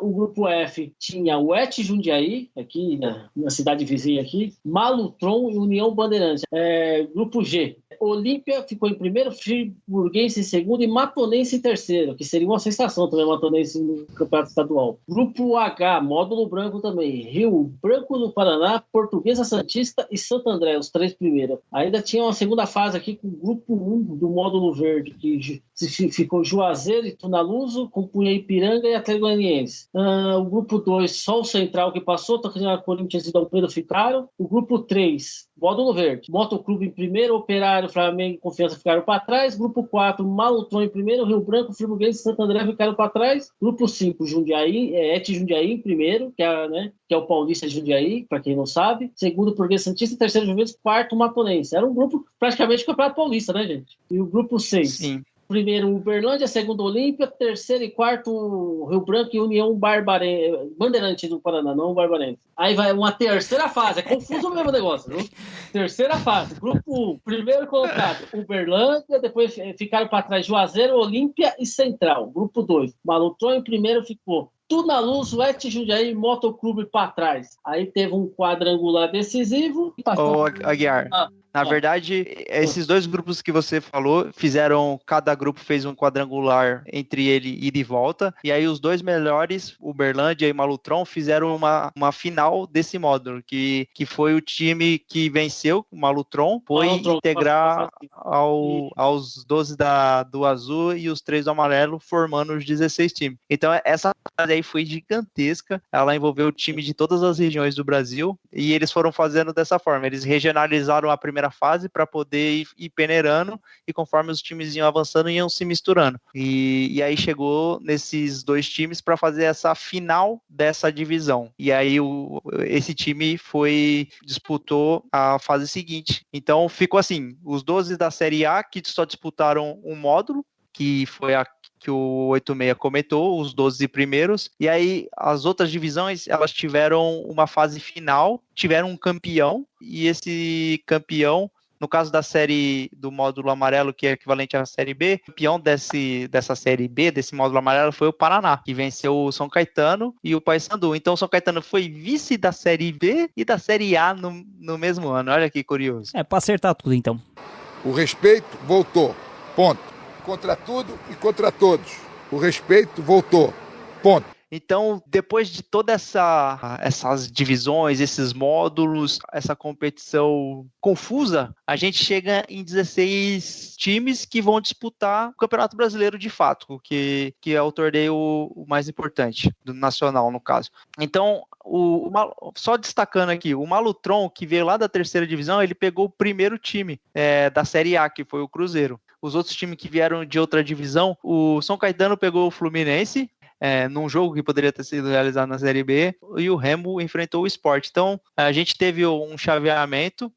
O grupo F tinha o ET Jundiaí, aqui na cidade vizinha aqui, Malutron e União Bandeirantes. Grupo G, Olímpia ficou em primeiro, Friburguense em segundo e Matonense em terceiro, que seria uma sensação também, Matonense no campeonato estadual. Grupo H, módulo branco também, Rio Branco do Paraná, Portuguesa Santista e Santo André, os 3 primeiros. Ainda tinha uma segunda fase aqui com o grupo 1 do módulo verde, que ficou Juazeiro e Tunaluso, compunha Ipiranga e Atlético Goianiense. O grupo 2, só o Central que passou, Corinthians e Dom Pedro ficaram. O grupo 3, módulo verde, Motoclube em primeiro, Operário, Flamengo e Confiança ficaram para trás. Grupo 4, Malutron em primeiro, Rio Branco, Friburguense e Santo André ficaram para trás. Grupo 5, Jundiaí, Jundiaí em primeiro, que é o Paulista de Jundiaí, para quem não sabe. Segundo, Portuguesa Santista, terceiro, Juventus, quarto, Matonense. Era um grupo praticamente campeonato paulista, né, gente? E o grupo 6. Sim. Primeiro, Uberlândia, segundo, Olímpia, terceiro e quarto, Rio Branco e União Bandeirante do Paraná, não Barbarense. Aí vai uma terceira fase, é confuso mesmo o negócio, viu? Terceira fase, grupo 1, primeiro colocado, Uberlândia, depois ficaram para trás Juazeiro, Olímpia e Central. Grupo 2, Malutron em primeiro ficou Tunaluso, Jundiaí e Motoclube para trás. Aí teve um quadrangular decisivo. Ô, Aguiar, na verdade, esses 2 grupos que você falou, cada grupo fez um quadrangular entre ele ida e volta, e aí os 2 melhores, Uberlândia e Malutron, fizeram uma final desse módulo, que foi o time que venceu, o Malutron, foi integrar aos 12 do azul e os 3 do amarelo, formando os 16 times. Então, essa fase aí foi gigantesca, ela envolveu o time de todas as regiões do Brasil, e eles foram fazendo dessa forma, eles regionalizaram a primeira fase para poder ir peneirando, e conforme os times iam avançando, iam se misturando. E aí chegou nesses 2 times para fazer essa final dessa divisão. E aí esse time disputou a fase seguinte. Então ficou assim, os 12 da Série A que só disputaram um módulo, que foi a que o 86 comentou, os 12 primeiros, e aí as outras divisões, elas tiveram uma fase final, tiveram um campeão, e esse campeão, no caso da série do módulo amarelo, que é equivalente à série B, o campeão dessa série B, desse módulo amarelo, foi o Paraná, que venceu o São Caetano e o Paysandu. Então o São Caetano foi vice da série B e da série A no mesmo ano. Olha que curioso. Para acertar tudo, então. O respeito voltou. Ponto. Contra tudo e contra todos. O respeito voltou. Ponto. Então, depois de todas essas divisões, esses módulos, essa competição confusa, a gente chega em 16 times que vão disputar o Campeonato Brasileiro de fato, que é o torneio mais importante, do nacional, no caso. Então, só destacando aqui, o Malutron, que veio lá da terceira divisão, ele pegou o primeiro time da Série A, que foi o Cruzeiro. Os outros times que vieram de outra divisão, o São Caetano pegou o Fluminense, num jogo que poderia ter sido realizado na Série B, e o Remo enfrentou o Sport. Então, a gente teve um chaveamento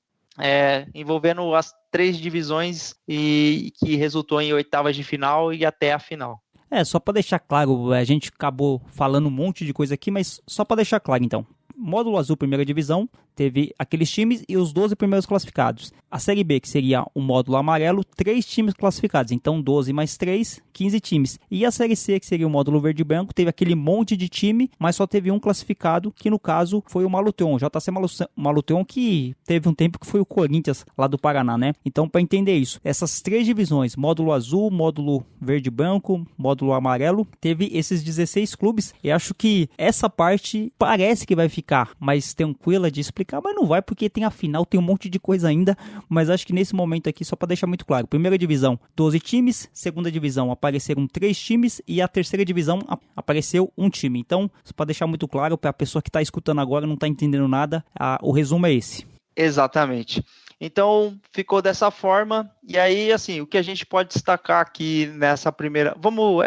envolvendo as 3 divisões e que resultou em oitavas de final e até a final. Só para deixar claro, a gente acabou falando um monte de coisa aqui, mas só para deixar claro, então. Módulo azul, primeira divisão, teve aqueles times e os 12 primeiros classificados. A Série B, que seria o módulo amarelo, 3 times classificados. Então, 12 mais 3, 15 times. E a Série C, que seria o módulo verde e branco, teve aquele monte de time, mas só teve um classificado, que no caso foi o Malutron. O JC Malutron, que teve um tempo que foi o Corinthians, lá do Paraná, né? Então, para entender isso, essas 3 divisões, módulo azul, módulo verde e branco, módulo amarelo, teve esses 16 clubes. E acho que essa parte parece que vai ficar mais tranquila de explicar, mas não vai, porque tem a final, tem um monte de coisa ainda, mas acho que nesse momento aqui, só para deixar muito claro, primeira divisão, 12 times, segunda divisão apareceram 3 times e a terceira divisão apareceu um time. Então, só para deixar muito claro, para a pessoa que está escutando agora, não está entendendo nada, o resumo é esse. Exatamente. Então, ficou dessa forma, e aí, assim, o que a gente pode destacar aqui nessa primeira...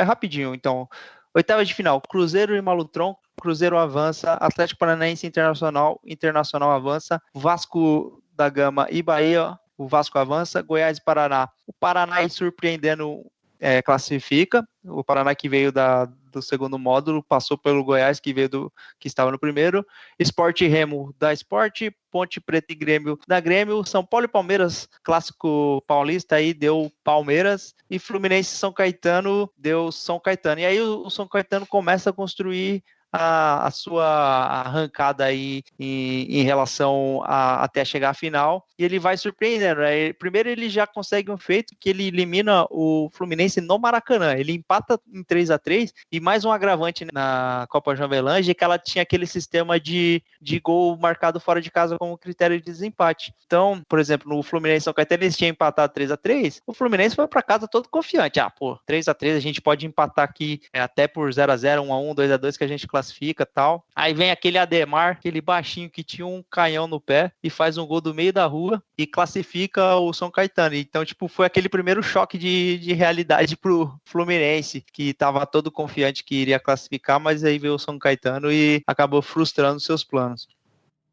rapidinho, então. Oitavas de final, Cruzeiro e Malutron. Cruzeiro avança, Atlético Paranaense Internacional avança, Vasco da Gama e Bahia, o Vasco avança, Goiás e Paraná. O Paraná, surpreendendo, classifica. O Paraná, que veio do segundo módulo, passou pelo Goiás, que estava no primeiro. Sport e Remo da Sport, Ponte Preta e Grêmio da Grêmio. São Paulo e Palmeiras, clássico paulista, aí deu Palmeiras. E Fluminense e São Caetano deu São Caetano. E aí o São Caetano começa a construir a sua arrancada aí em relação até chegar à final, e ele vai surpreendendo, né? Primeiro ele já consegue um feito que ele elimina o Fluminense no Maracanã, ele empata em 3-3, e mais um agravante na Copa João Avelange é que ela tinha aquele sistema de gol marcado fora de casa como critério de desempate. Então, por exemplo, no Fluminense São Caetano eles tinham empatado 3-3, o Fluminense foi para casa todo confiante. 3-3 a gente pode empatar aqui até por 0-0, 1-1, 2-2 que a gente classifica e tal. Aí vem aquele Ademar, aquele baixinho que tinha um canhão no pé e faz um gol do meio da rua e classifica o São Caetano. Então, foi aquele primeiro choque de realidade pro Fluminense, que tava todo confiante que iria classificar, mas aí veio o São Caetano e acabou frustrando seus planos.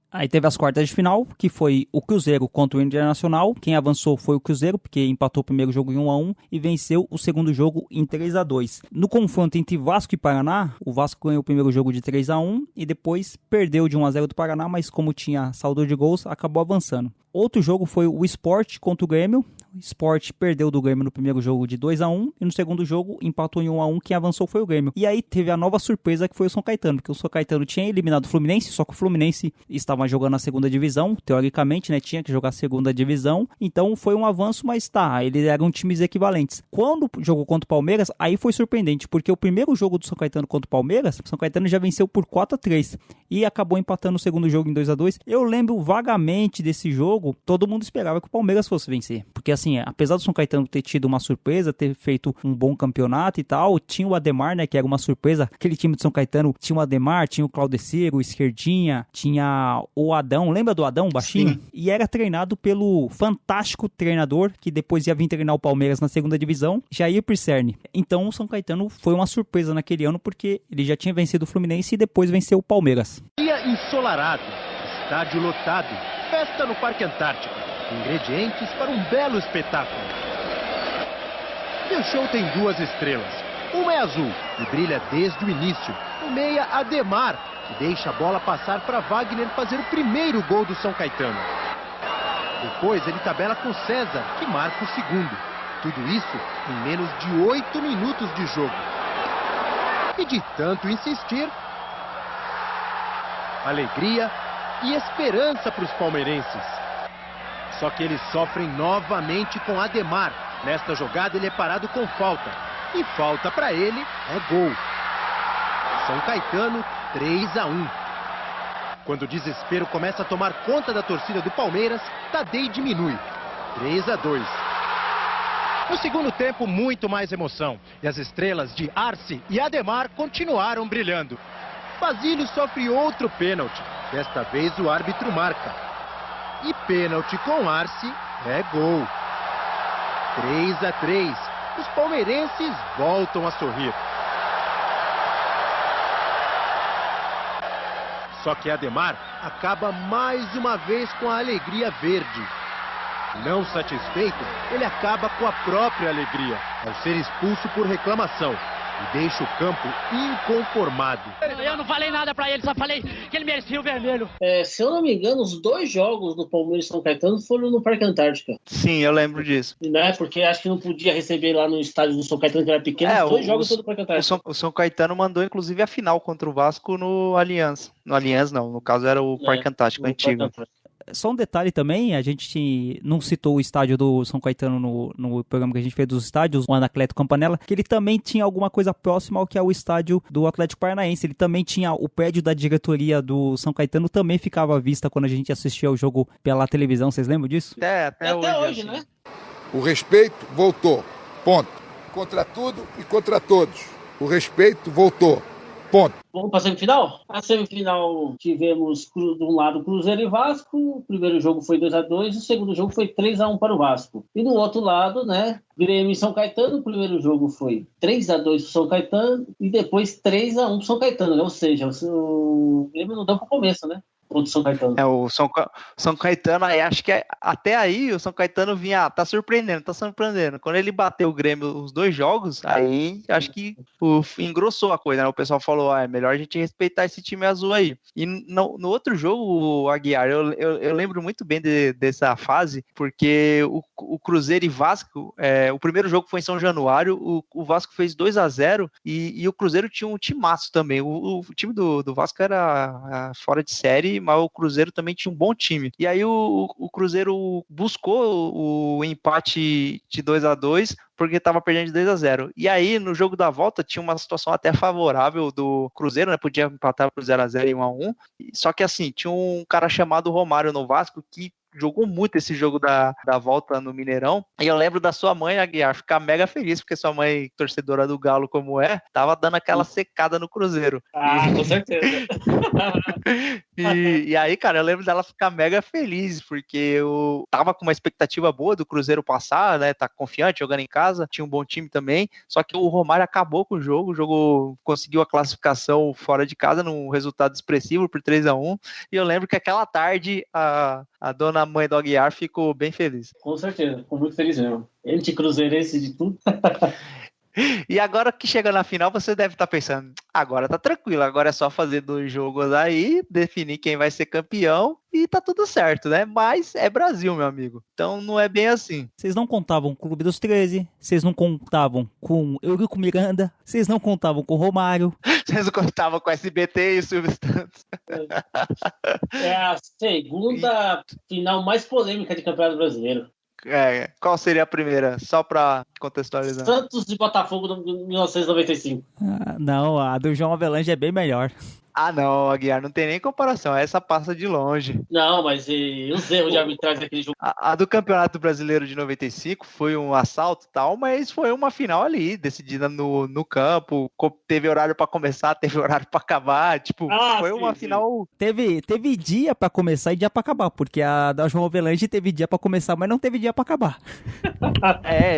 Aí teve as quartas de final, que foi o Cruzeiro contra o Internacional. Quem avançou foi o Cruzeiro, porque empatou o primeiro jogo em 1-1 e venceu o segundo jogo em 3-2. No confronto entre Vasco e Paraná, o Vasco ganhou o primeiro jogo de 3-1 e depois perdeu de 1-0 do Paraná, mas como tinha saldo de gols, acabou avançando. Outro jogo foi o Sport contra o Grêmio. O Sport perdeu do Grêmio no primeiro jogo de 2-1 e no segundo jogo empatou em 1-1. Quem avançou foi o Grêmio. E aí teve a nova surpresa que foi o São Caetano, porque o São Caetano tinha eliminado o Fluminense, só que o Fluminense estava jogando na segunda divisão, teoricamente, né, tinha que jogar a segunda divisão, então foi um avanço, mas eles eram times equivalentes. Quando jogou contra o Palmeiras, aí foi surpreendente, porque o primeiro jogo do São Caetano contra o Palmeiras, o São Caetano já venceu por 4-3 e acabou empatando o segundo jogo em 2-2. Eu lembro vagamente desse jogo, todo mundo esperava que o Palmeiras fosse vencer, porque assim, apesar do São Caetano ter tido uma surpresa, ter feito um bom campeonato e tal, tinha o Ademar, né, que era uma surpresa. Aquele time de São Caetano tinha o Ademar, tinha o Claudeciro, o Esquerdinha, tinha o Adão, lembra do Adão, baixinho? Sim. E era treinado pelo fantástico treinador que depois ia vir treinar o Palmeiras na segunda divisão, Jair Pisserni. Então o São Caetano foi uma surpresa naquele ano, porque ele já tinha vencido o Fluminense e depois venceu o Palmeiras. Dia ensolarado, estádio lotado, festa no Parque Antártico, ingredientes para um belo espetáculo. E o show tem 2 estrelas. Uma é azul e brilha desde o início. O meia Ademar, que deixa a bola passar para Wagner fazer o primeiro gol do São Caetano. Depois ele tabela com César, que marca o segundo. Tudo isso em menos de 8 minutos de jogo. E de tanto insistir, alegria e esperança para os palmeirenses. Só que eles sofrem novamente com Ademar. Nesta jogada ele é parado com falta. E falta para ele é gol. São Caetano 3-1. Quando o desespero começa a tomar conta da torcida do Palmeiras, Tadei diminui. 3-2. No segundo tempo, muito mais emoção. E as estrelas de Arce e Ademar continuaram brilhando. Basílio sofre outro pênalti. Desta vez o árbitro marca. E pênalti com Arce é gol. 3-3. Os palmeirenses voltam a sorrir. Só que Ademar acaba mais uma vez com a alegria verde. Não satisfeito, ele acaba com a própria alegria ao ser expulso por reclamação e deixa o campo inconformado. Eu não falei nada pra ele, só falei que ele merecia o vermelho. Se eu não me engano, os 2 jogos do Palmeiras e São Caetano foram no Parque Antártica. Sim, eu lembro disso. Né? Porque acho que não podia receber lá no estádio do São Caetano, que era pequeno, os 2 jogos foram no Parque Antártica. O São Caetano mandou, inclusive, a final contra o Vasco no Allianz. No Allianz, não. No caso, era o Parque Antártico antigo. Só um detalhe também, a gente não citou o estádio do São Caetano no programa que a gente fez dos estádios, o Anacleto Campanella, que ele também tinha alguma coisa próxima ao que é o estádio do Atlético Paranaense. Ele também tinha o prédio da diretoria do São Caetano, também ficava à vista quando a gente assistia o jogo pela televisão. Vocês lembram disso? Até hoje, né? O respeito voltou. Ponto. Contra tudo e contra todos. O respeito voltou. Ponto. Vamos para a semifinal? A semifinal tivemos de um lado Cruzeiro e Vasco. O primeiro jogo foi 2-2, o segundo jogo foi 3-1 para o Vasco. E do outro lado, né, Grêmio e São Caetano. O primeiro jogo foi 3-2 para o São Caetano e depois 3-1 para o São Caetano. Ou seja, o Grêmio não deu para o começo, né? Ou do São Caetano? O São Caetano, aí acho que até aí o São Caetano vinha, tá surpreendendo. Quando ele bateu o Grêmio os 2 jogos, aí acho que engrossou a coisa, né? O pessoal falou, é melhor a gente respeitar esse time azul aí. E no outro jogo, Aguiar, eu lembro muito bem dessa fase, porque o Cruzeiro e Vasco, o primeiro jogo foi em São Januário, o Vasco fez 2-0 e o Cruzeiro tinha um timaço também. O time do Vasco era fora de série, mas o Cruzeiro também tinha um bom time. E aí o Cruzeiro buscou o empate de 2-2 porque estava perdendo de 2-0. E aí, no jogo da volta, tinha uma situação até favorável do Cruzeiro, né? Podia empatar por 0-0 e 1-1. Só que assim, tinha um cara chamado Romário no Vasco que jogou muito esse jogo da volta no Mineirão. E eu lembro da sua mãe, Aguiar, ficar mega feliz, porque sua mãe, torcedora do Galo como tava dando aquela secada no Cruzeiro. Com certeza. E aí, cara, eu lembro dela ficar mega feliz, porque eu tava com uma expectativa boa do Cruzeiro passar, né? Tá confiante, jogando em casa, tinha um bom time também, só que o Romário acabou com o jogo conseguiu a classificação fora de casa num resultado expressivo por 3-1, e eu lembro que aquela tarde a dona mãe do Aguiar ficou bem feliz. Com certeza, ficou muito feliz mesmo. Ele de cruzeirense de tudo. E agora que chega na final, você deve estar pensando, agora tá tranquilo, agora é só fazer 2 jogos aí, definir quem vai ser campeão e tá tudo certo, né? Mas é Brasil, meu amigo. Então não é bem assim. Vocês não contavam com o Clube dos 13, vocês não contavam com Eurico Miranda, vocês não contavam com o Romário. Vocês não contavam com o SBT e o Silvio Santos. É a segunda final mais polêmica de Campeonato Brasileiro. Qual seria a primeira? Só pra contextualizar. Santos de Botafogo de 1995. Não, a do João Avelange é bem melhor. Ah, não, Aguiar, não tem nem comparação. Essa passa de longe. Não, mas os erros de arbitragem daquele jogo. A do Campeonato Brasileiro de 95 foi um assalto e tal, mas foi uma final ali, decidida no campo. Teve horário pra começar, teve horário pra acabar. Foi uma final. Teve dia pra começar e dia pra acabar, porque a da João Avelange teve dia pra começar, mas não teve dia pra acabar.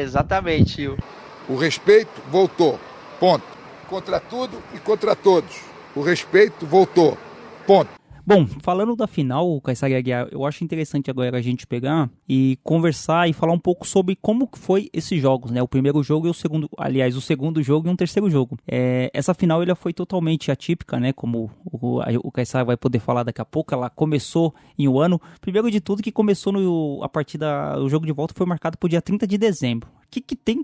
Exatamente. O respeito voltou. Ponto. Contra tudo e contra todos. O respeito voltou. Ponto. Bom, falando da final, Caissara e Aguiar, eu acho interessante agora a gente pegar e conversar e falar um pouco sobre como foi esses jogos, né? O primeiro jogo e o segundo, aliás, o segundo jogo e um terceiro jogo. Essa final ela foi totalmente atípica, né? Como o Caissara vai poder falar daqui a pouco, ela começou em um ano. Primeiro de tudo que começou a partida, o jogo de volta foi marcado para o dia 30 de dezembro.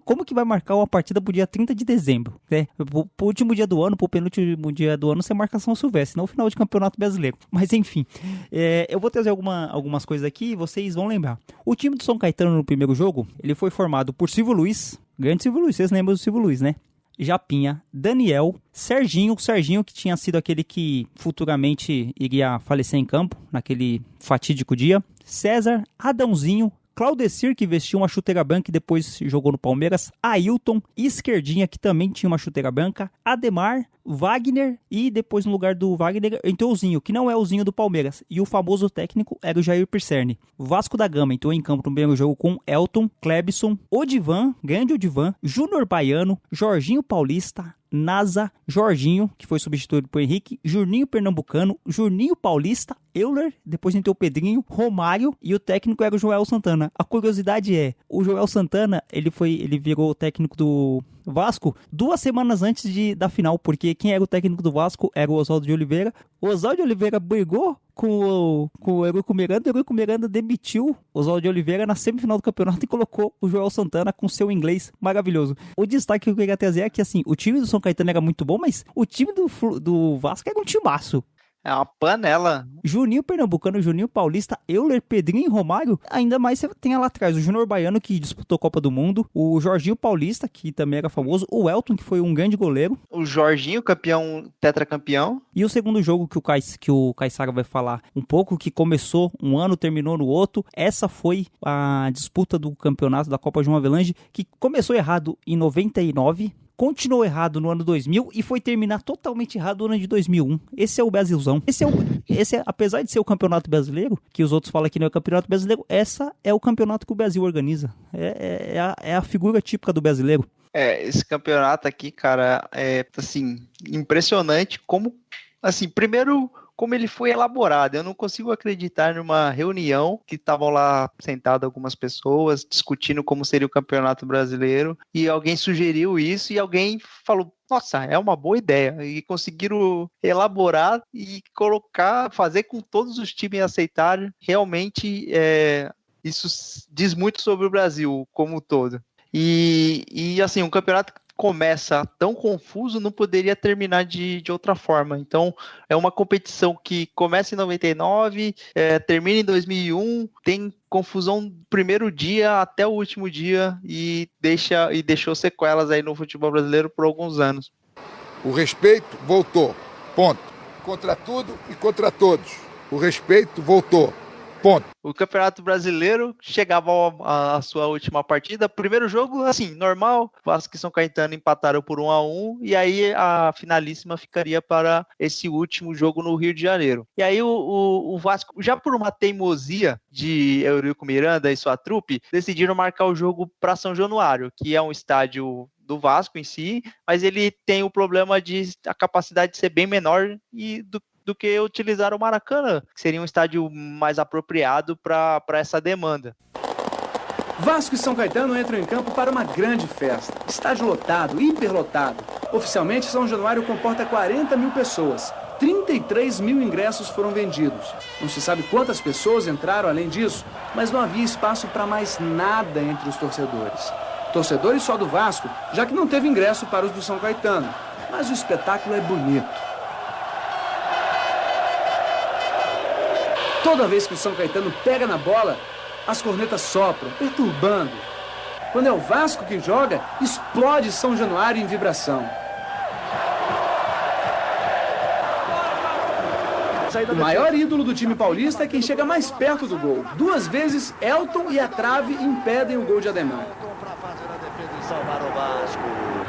Como que vai marcar uma partida pro dia 30 de dezembro? Né? Pro último dia do ano, pro penúltimo dia do ano, você marca São Silvestre, não o final de Campeonato Brasileiro. Mas enfim, eu vou trazer algumas coisas aqui e vocês vão lembrar. O time do São Caetano no primeiro jogo, ele foi formado por Silvio Luiz, grande Silvio Luiz, vocês lembram do Silvio Luiz, né? Japinha, Daniel, Serginho que tinha sido aquele que futuramente iria falecer em campo, naquele fatídico dia, César, Adãozinho, Claudecir, que vestiu uma chuteira branca e depois jogou no Palmeiras, Ailton, Esquerdinha, que também tinha uma chuteira branca, Ademar, Wagner e depois no lugar do Wagner entrou o Zinho, que não é o Zinho do Palmeiras, e o famoso técnico era o Jair Pisserni. Vasco da Gama entrou em campo no primeiro jogo com Elton, Klebson, Odivan, grande Odivan, Júnior Baiano, Jorginho Paulista, Nasa, Jorginho, que foi substituído por Henrique, Juninho Pernambucano, Juninho Paulista, Euler, depois entrou o Pedrinho, Romário e o técnico era o Joel Santana. A curiosidade é, o Joel Santana, ele virou o técnico do Vasco 2 semanas antes da final, porque quem era o técnico do Vasco era o Oswaldo de Oliveira. O Oswaldo de Oliveira brigou com o Eurico Miranda, e o Eurico Miranda demitiu o Oswaldo de Oliveira na semifinal do campeonato e colocou o Joel Santana com seu inglês maravilhoso. O destaque que eu queria trazer é que, assim, o time do São Caetano era muito bom, mas o time do Vasco era um timaço. É uma panela. Juninho Pernambucano, Juninho Paulista, Euler, Pedrinho e Romário. Ainda mais você tem lá atrás o Júnior Baiano, que disputou a Copa do Mundo. O Jorginho Paulista, que também era famoso. O Elton, que foi um grande goleiro. O Jorginho, campeão, tetracampeão. E o segundo jogo que o Caissara vai falar um pouco, que começou um ano, terminou no outro. Essa foi a disputa do campeonato da Copa João Avelange, que começou errado em 99. Continuou errado no ano 2000 e foi terminar totalmente errado no ano de 2001. Esse é o Brasilzão. Apesar de ser o campeonato brasileiro, que os outros falam que não é o campeonato brasileiro, essa é o campeonato que o Brasil organiza. É a figura típica do brasileiro. Esse campeonato aqui, cara, é, assim, impressionante como, assim, primeiro como ele foi elaborado. Eu não consigo acreditar numa reunião que estavam lá sentadas algumas pessoas discutindo como seria o Campeonato Brasileiro e alguém sugeriu isso e alguém falou, nossa, é uma boa ideia, e conseguiram elaborar e colocar, fazer com todos os times aceitarem. Realmente, isso diz muito sobre o Brasil como um todo. E assim, um campeonato que começa tão confuso não poderia terminar de outra forma. Então, é uma competição que começa em 99, termina em 2001, tem confusão do primeiro dia até o último dia e deixou sequelas aí no futebol brasileiro por alguns anos. O respeito voltou. Ponto. Contra tudo e contra todos. O respeito voltou. Ponto. O Campeonato Brasileiro chegava à sua última partida. Primeiro jogo, assim, normal. Vasco e São Caetano empataram por 1-1. E aí a finalíssima ficaria para esse último jogo no Rio de Janeiro. E aí o Vasco, já por uma teimosia de Eurico Miranda e sua trupe, decidiram marcar o jogo para São Januário, que é um estádio do Vasco em si, mas ele tem o problema de a capacidade de ser bem menor do que utilizar o Maracanã, que seria um estádio mais apropriado para essa demanda. Vasco e São Caetano entram em campo para uma grande festa. Estádio lotado, hiperlotado. Oficialmente, São Januário comporta 40 mil pessoas. 33 mil ingressos foram vendidos. Não se sabe quantas pessoas entraram além disso, mas não havia espaço para mais nada entre os torcedores. Torcedores só do Vasco, já que não teve ingresso para os do São Caetano. Mas o espetáculo é bonito. Toda vez que o São Caetano pega na bola, as cornetas sopram, perturbando. Quando é o Vasco que joga, explode São Januário em vibração. O maior ídolo do time paulista é quem chega mais perto do gol. 2 vezes, Elton e a trave impedem o gol de Ademar.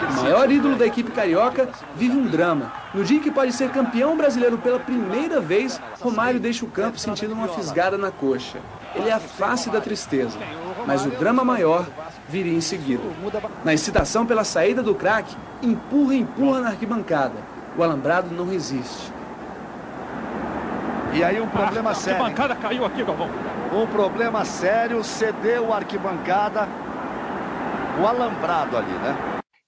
O maior ídolo da equipe carioca vive um drama. No dia em que pode ser campeão brasileiro pela primeira vez, Romário deixa o campo sentindo uma fisgada na coxa. Ele é a face da tristeza, mas o drama maior viria em seguida. Na excitação pela saída do craque, empurra na arquibancada. O alambrado não resiste. E aí um problema sério. A arquibancada caiu aqui, Galvão. Um problema sério, cedeu a arquibancada, o alambrado ali, né?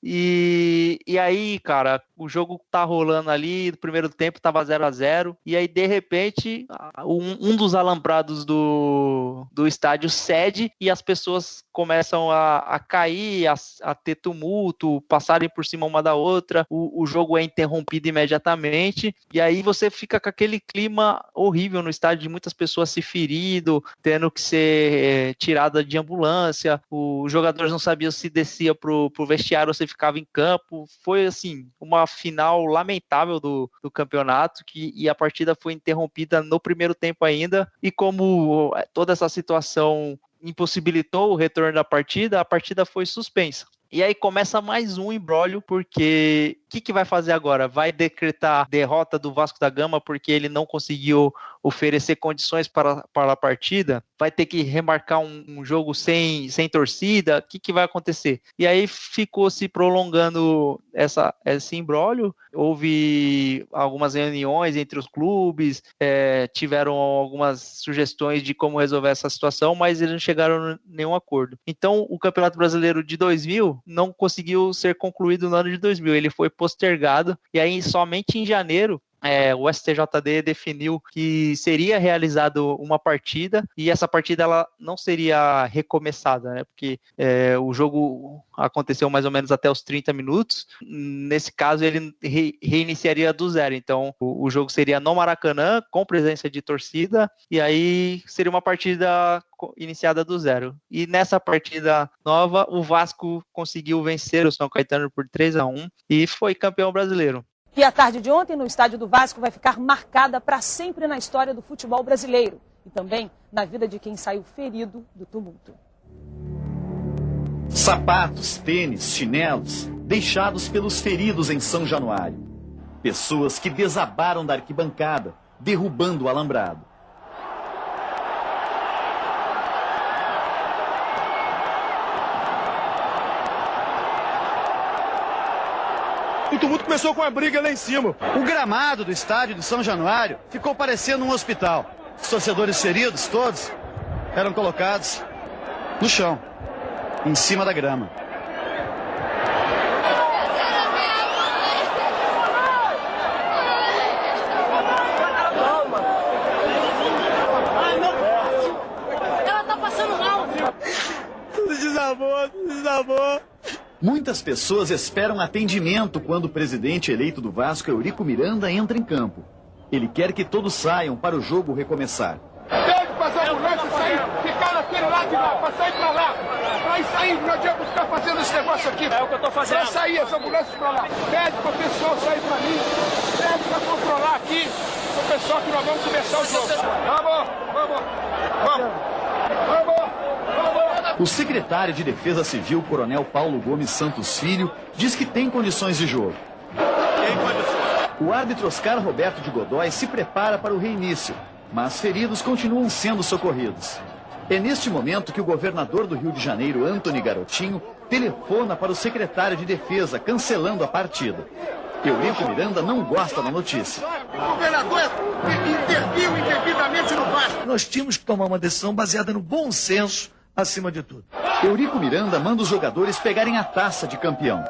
E aí, cara, o jogo tá rolando ali, no primeiro tempo tava 0-0, e aí, de repente, um dos alambrados do estádio cede e as pessoas começam a cair, a ter tumulto, passarem por cima uma da outra, o jogo é interrompido imediatamente, e aí você fica com aquele clima horrível no estádio, de muitas pessoas se ferindo, tendo que ser tirada de ambulância, os jogadores não sabiam se descia pro vestiário ou se ficava em campo. Foi assim, uma final lamentável do campeonato, e a partida foi interrompida no primeiro tempo ainda, e como toda essa situação impossibilitou o retorno da partida, a partida foi suspensa. E aí começa mais um imbróglio, porque o que vai fazer agora? Vai decretar derrota do Vasco da Gama porque ele não conseguiu oferecer condições para a partida? Vai ter que remarcar um jogo sem torcida? O que vai acontecer? E aí ficou se prolongando esse imbróglio. Houve algumas reuniões entre os clubes, tiveram algumas sugestões de como resolver essa situação, mas eles não chegaram a nenhum acordo. Então, o Campeonato Brasileiro de 2000 não conseguiu ser concluído no ano de 2000, ele foi postergado, e aí somente em janeiro o STJD definiu que seria realizado uma partida, e essa partida ela não seria recomeçada, né? Porque o jogo aconteceu mais ou menos até os 30 minutos. Nesse caso, ele reiniciaria do zero. Então, o jogo seria no Maracanã, com presença de torcida, e aí seria uma partida iniciada do zero. E nessa partida nova, o Vasco conseguiu vencer o São Caetano por 3-1 e foi campeão brasileiro. E a tarde de ontem, no estádio do Vasco, vai ficar marcada para sempre na história do futebol brasileiro e também na vida de quem saiu ferido do tumulto. Sapatos, tênis, chinelos, deixados pelos feridos em São Januário. Pessoas que desabaram da arquibancada, derrubando o alambrado. o tumulto começou com a briga lá em cima. O gramado do estádio de São Januário ficou parecendo um hospital. Os torcedores feridos, todos, eram colocados no chão, em cima da grama. Desabou. Muitas pessoas esperam atendimento quando o presidente eleito do Vasco, Eurico Miranda, entra em campo. Ele quer que todos saiam para o jogo recomeçar. Pede para as ambulâncias sair, ficar naquele lado de lá, para sair para lá. Para sair, não adianta ficar fazendo esse negócio aqui. É o que eu estou fazendo. Para sair as ambulâncias para lá. Pede para o pessoal sair para mim. Pede para controlar aqui o pessoal que nós vamos começar o jogo. Vamos. O secretário de Defesa Civil, Coronel Paulo Gomes Santos Filho, diz que tem condições de jogo. O árbitro Oscar Roberto de Godoy se prepara para o reinício, mas feridos continuam sendo socorridos. É neste momento que o governador do Rio de Janeiro, Antony Garotinho, telefona para o secretário de Defesa, cancelando a partida. Eurico Miranda não gosta da notícia. O governador interviu indevidamente no Vasco. Nós tínhamos que tomar uma decisão baseada no bom senso, acima de tudo. Eurico Miranda manda os jogadores pegarem a taça de campeão.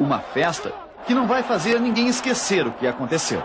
Uma festa que não vai fazer ninguém esquecer o que aconteceu.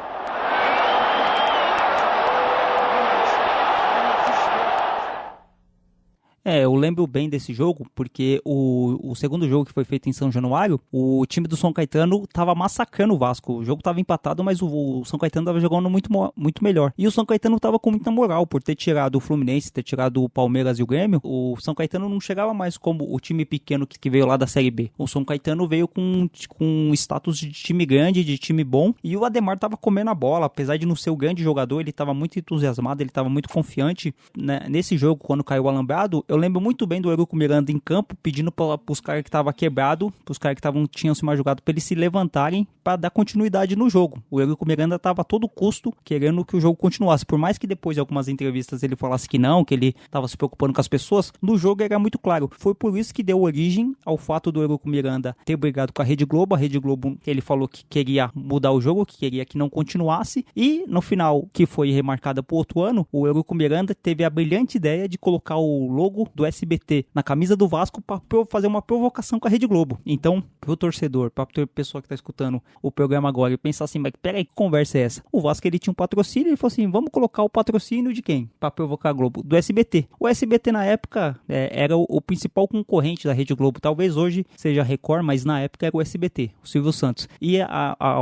Eu lembro bem desse jogo, porque o segundo jogo que foi feito em São Januário, o time do São Caetano tava massacrando o Vasco. O jogo tava empatado, mas o São Caetano tava jogando muito melhor. E o São Caetano tava com muita moral por ter tirado o Fluminense, ter tirado o Palmeiras e o Grêmio. O São Caetano não chegava mais como o time pequeno que veio lá da Série B. O São Caetano veio com status de time grande, de time bom, e o Ademar tava comendo a bola. Apesar de não ser o grande jogador, ele tava muito entusiasmado, ele tava muito confiante, né? Nesse jogo, quando caiu o alambrado, eu lembro muito bem do Eurico Miranda em campo, pedindo pros caras que estavam quebrados, pros caras que tinham se machucado, pra eles se levantarem para dar continuidade no jogo. O Eurico Miranda tava a todo custo querendo que o jogo continuasse. Por mais que depois de algumas entrevistas ele falasse que não, que ele tava se preocupando com as pessoas, no jogo era muito claro. Foi por isso que deu origem ao fato do Eurico Miranda ter brigado com a Rede Globo. A Rede Globo, ele falou que queria mudar o jogo, que queria que não continuasse, e no final, que foi remarcada pro outro ano, o Eurico Miranda teve a brilhante ideia de colocar o logo do SBT na camisa do Vasco para fazer uma provocação com a Rede Globo. Então, pro torcedor, pra pessoa que tá escutando o programa agora e pensar assim, mas peraí, que conversa é essa? O Vasco, ele tinha um patrocínio, ele falou assim, vamos colocar o patrocínio de quem? Para provocar a Globo? Do SBT. O SBT na época era o principal concorrente da Rede Globo. Talvez hoje seja a Record, mas na época era o SBT, o Silvio Santos. E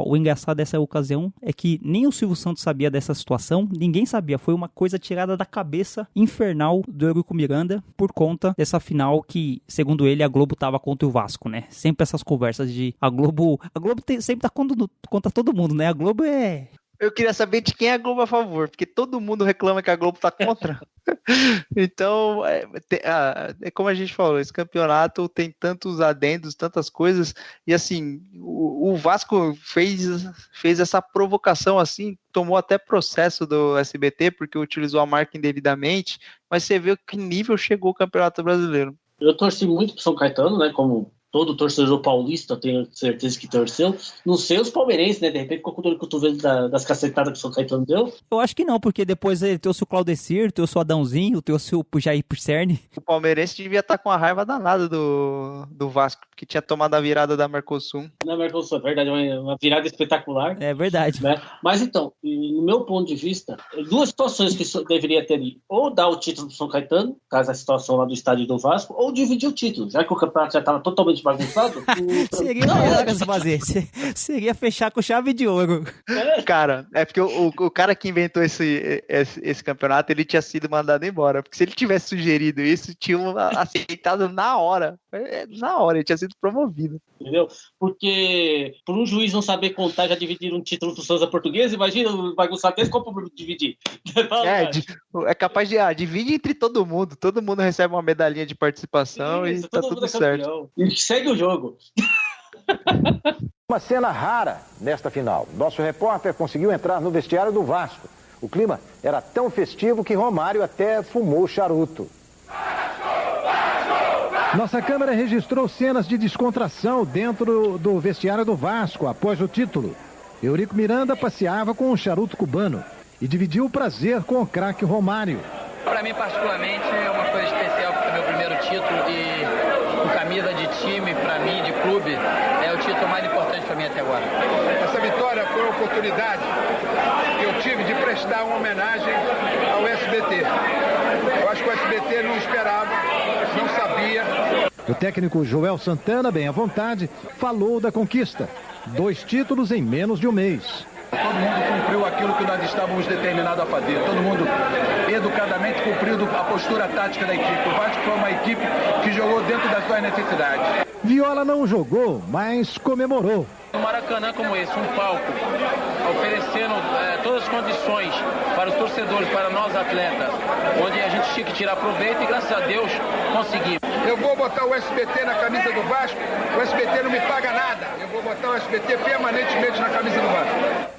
o engraçado dessa ocasião é que nem o Silvio Santos sabia dessa situação, ninguém sabia. Foi uma coisa tirada da cabeça infernal do Eurico Miranda por conta dessa final que, segundo ele, a Globo tava contra o Vasco, né? Sempre essas conversas de a Globo sempre tá contra todo mundo, né? A Globo é... Eu queria saber de quem é a Globo a favor, porque todo mundo reclama que a Globo tá contra. Então, é como a gente falou, esse campeonato tem tantos adendos, tantas coisas, e assim, o Vasco fez essa provocação assim, tomou até processo do SBT, porque utilizou a marca indevidamente, mas você vê que nível chegou o Campeonato Brasileiro. Eu torci muito pro São Caetano, né, como todo torcedor paulista, eu tenho certeza que torceu. Não sei os palmeirenses, né? De repente ficou com o cotovelo das cacetadas que o São Caetano deu. Eu acho que não, porque depois ele trouxe o Claudecir, trouxe o Adãozinho, trouxe o Jair Pisserni. O palmeirense devia estar com a raiva danada do Vasco, que tinha tomado a virada da Mercosul. Na Mercosul, é verdade, uma virada espetacular. É verdade. Né? Mas então, no meu ponto de vista, duas situações que deveria ter ali. Ou dar o título do São Caetano, caso a situação lá do estádio do Vasco, ou dividir o título, já que o campeonato já estava totalmente bagunçado. Seria melhor fazer. Seria fechar com chave de ouro. Cara, é porque o cara que inventou esse campeonato, ele tinha sido mandado embora. Porque se ele tivesse sugerido isso, tinham aceitado na hora. Na hora, ele tinha sido promovido. Entendeu? Porque por um juiz não saber contar, já dividir um título do Souza Português, imagina bagunçar desse, como dividir? É capaz de divide entre todo mundo. Todo mundo recebe uma medalhinha de participação e tá tudo certo. E segue o jogo. Uma cena rara nesta final. Nosso repórter conseguiu entrar no vestiário do Vasco. O clima era tão festivo que Romário até fumou charuto. Nossa câmera registrou cenas de descontração dentro do vestiário do Vasco após o título. Eurico Miranda passeava com um charuto cubano e dividiu o prazer com o craque Romário. Para mim, particularmente, é uma coisa especial, porque é meu primeiro título e com camisa de time, para mim, de clube, é o título mais importante para mim até agora. Essa vitória foi a oportunidade que eu tive de prestar uma homenagem ao SBT. Eu acho que o SBT não esperava, não sabia. O técnico Joel Santana, bem à vontade, falou da conquista. 2 títulos em menos de um mês. Todo mundo cumpriu aquilo que nós estávamos determinados a fazer. Todo mundo educadamente cumpriu a postura tática da equipe. O Vasco foi uma equipe que jogou dentro das suas necessidades. Viola não jogou, mas comemorou. Um Maracanã como esse, um palco, oferecendo todas as condições para os torcedores, para nós atletas, onde a gente tinha que tirar proveito e graças a Deus conseguimos. Eu vou botar o SBT na camisa do Vasco, o SBT não me paga nada. Eu vou botar o SBT permanentemente na camisa do Vasco.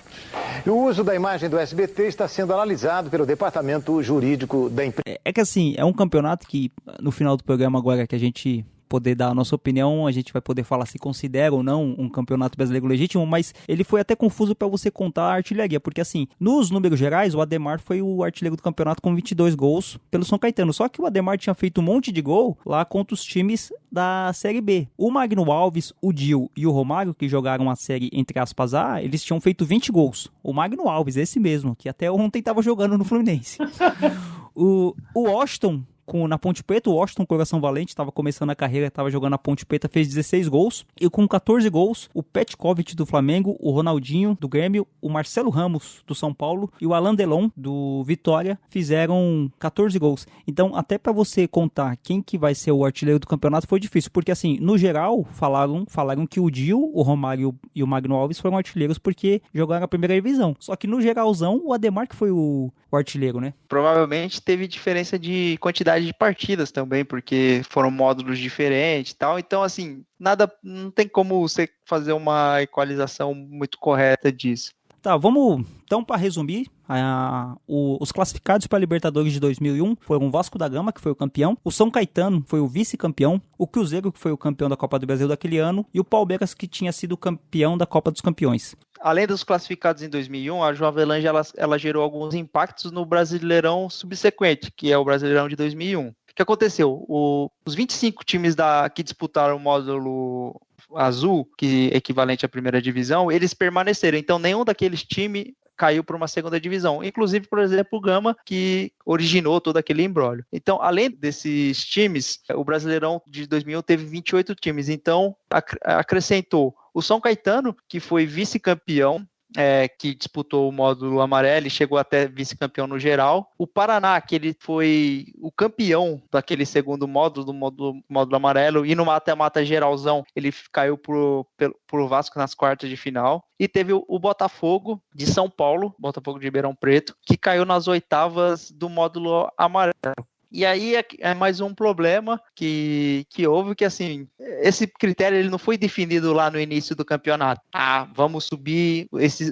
O uso da imagem do SBT está sendo analisado pelo departamento jurídico da empresa. É que assim, é um campeonato que no final do programa agora que a gente poder dar a nossa opinião, a gente vai poder falar se considera ou não um campeonato brasileiro legítimo, mas ele foi até confuso para você contar a artilharia, porque assim, nos números gerais, o Ademar foi o artilheiro do campeonato com 22 gols pelo São Caetano, só que o Ademar tinha feito um monte de gol lá contra os times da Série B. O Magno Alves, o Dil e o Romário, que jogaram a série entre aspas A, eles tinham feito 20 gols. O Magno Alves, esse mesmo, que até ontem estava jogando no Fluminense. O Washington, na Ponte Preta, o Washington Coração Valente estava começando a carreira, estava jogando na Ponte Preta, fez 16 gols. E com 14 gols, o Petkovic do Flamengo, o Ronaldinho do Grêmio, o Marcelo Ramos do São Paulo e o Alain Delon do Vitória fizeram 14 gols. Então, até para você contar quem que vai ser o artilheiro do campeonato foi difícil, porque assim, no geral, falaram que o Dil, o Romário e o Magno Alves foram artilheiros porque jogaram a primeira divisão. Só que no geralzão, o Ademar que foi o artilheiro, né? Provavelmente teve diferença de quantidade de partidas também, porque foram módulos diferentes e tal. Então, assim, não tem como você fazer uma equalização muito correta disso. Tá, vamos então para resumir. Os classificados para a Libertadores de 2001 foram o Vasco da Gama, que foi o campeão, o São Caetano foi o vice-campeão, o Cruzeiro, que foi o campeão da Copa do Brasil daquele ano, e o Palmeiras, que tinha sido campeão da Copa dos Campeões. Além dos classificados em 2001, a João Avelange ela gerou alguns impactos no Brasileirão subsequente, que é o Brasileirão de 2001. O que aconteceu? Os 25 times que disputaram o módulo azul, que é equivalente à primeira divisão, eles permaneceram. Então, nenhum daqueles times caiu para uma segunda divisão. Inclusive, por exemplo, o Gama, que originou todo aquele imbróglio. Então, além desses times, o Brasileirão de 2001 teve 28 times. Então, acrescentou o São Caetano, que foi vice-campeão, que disputou o módulo amarelo e chegou até vice-campeão no geral. O Paraná, que ele foi o campeão daquele segundo módulo, do módulo amarelo, e no mata-mata geralzão, ele caiu pro Vasco nas quartas de final. E teve o Botafogo de São Paulo, Botafogo de Ribeirão Preto, que caiu nas oitavas do módulo amarelo. E aí é mais um problema que houve, que assim, esse critério ele não foi definido lá no início do campeonato. Vamos subir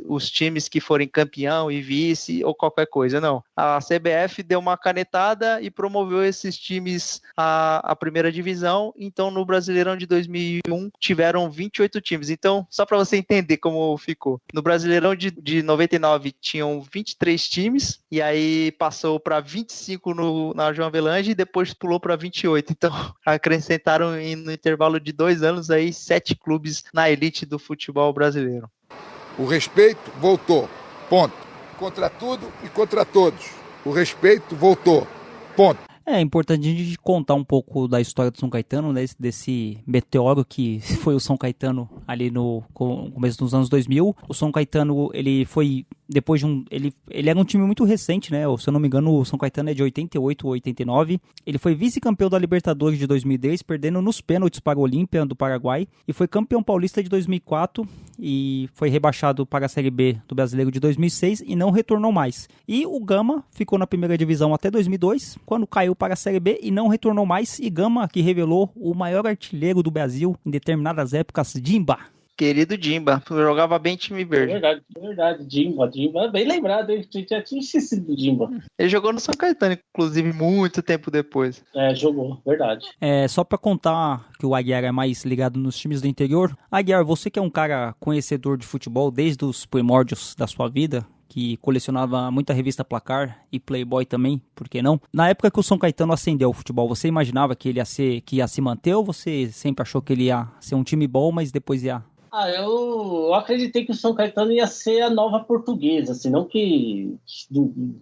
os times que forem campeão e vice ou qualquer coisa, não. A CBF deu uma canetada e promoveu esses times à primeira divisão, então no Brasileirão de 2001 tiveram 28 times. Então, só para você entender como ficou. No Brasileirão de 99 tinham 23 times, e aí passou para 25 na João Avelange e depois pulou para 28. Então, acrescentaram no intervalo de 2 anos aí 7 clubes na elite do futebol brasileiro. O respeito voltou. Ponto. Contra tudo e contra todos. O respeito voltou. Ponto. É importante a gente contar um pouco da história do São Caetano, né, desse meteoro que foi o São Caetano ali no começo dos anos 2000. O São Caetano, ele foi, depois de ele era um time muito recente, né, se eu não me engano o São Caetano é de 88 ou 89. Ele foi vice-campeão da Libertadores de 2010, perdendo nos pênaltis para o Olímpia do Paraguai, e foi campeão paulista de 2004 e foi rebaixado para a Série B do Brasileiro de 2006 e não retornou mais. E o Gama ficou na primeira divisão até 2002, quando caiu para a Série B e não retornou mais. E Gama, que revelou o maior artilheiro do Brasil em determinadas épocas, Dimba. Querido Dimba, jogava bem time verde. É verdade, Dimba, bem lembrado, hein? Já tinha esquecido do Dimba. Ele jogou no São Caetano, inclusive, muito tempo depois. Jogou, verdade. Só pra contar que o Aguiar é mais ligado nos times do interior. Aguiar, você que é um cara conhecedor de futebol desde os primórdios da sua vida, que colecionava muita revista Placar e Playboy também, por que não? Na época que o São Caetano ascendeu ao futebol, você imaginava que ele ia se manter ou você sempre achou que ele ia ser um time bom, mas depois ia... Eu acreditei que o São Caetano ia ser a nova Portuguesa, assim, não que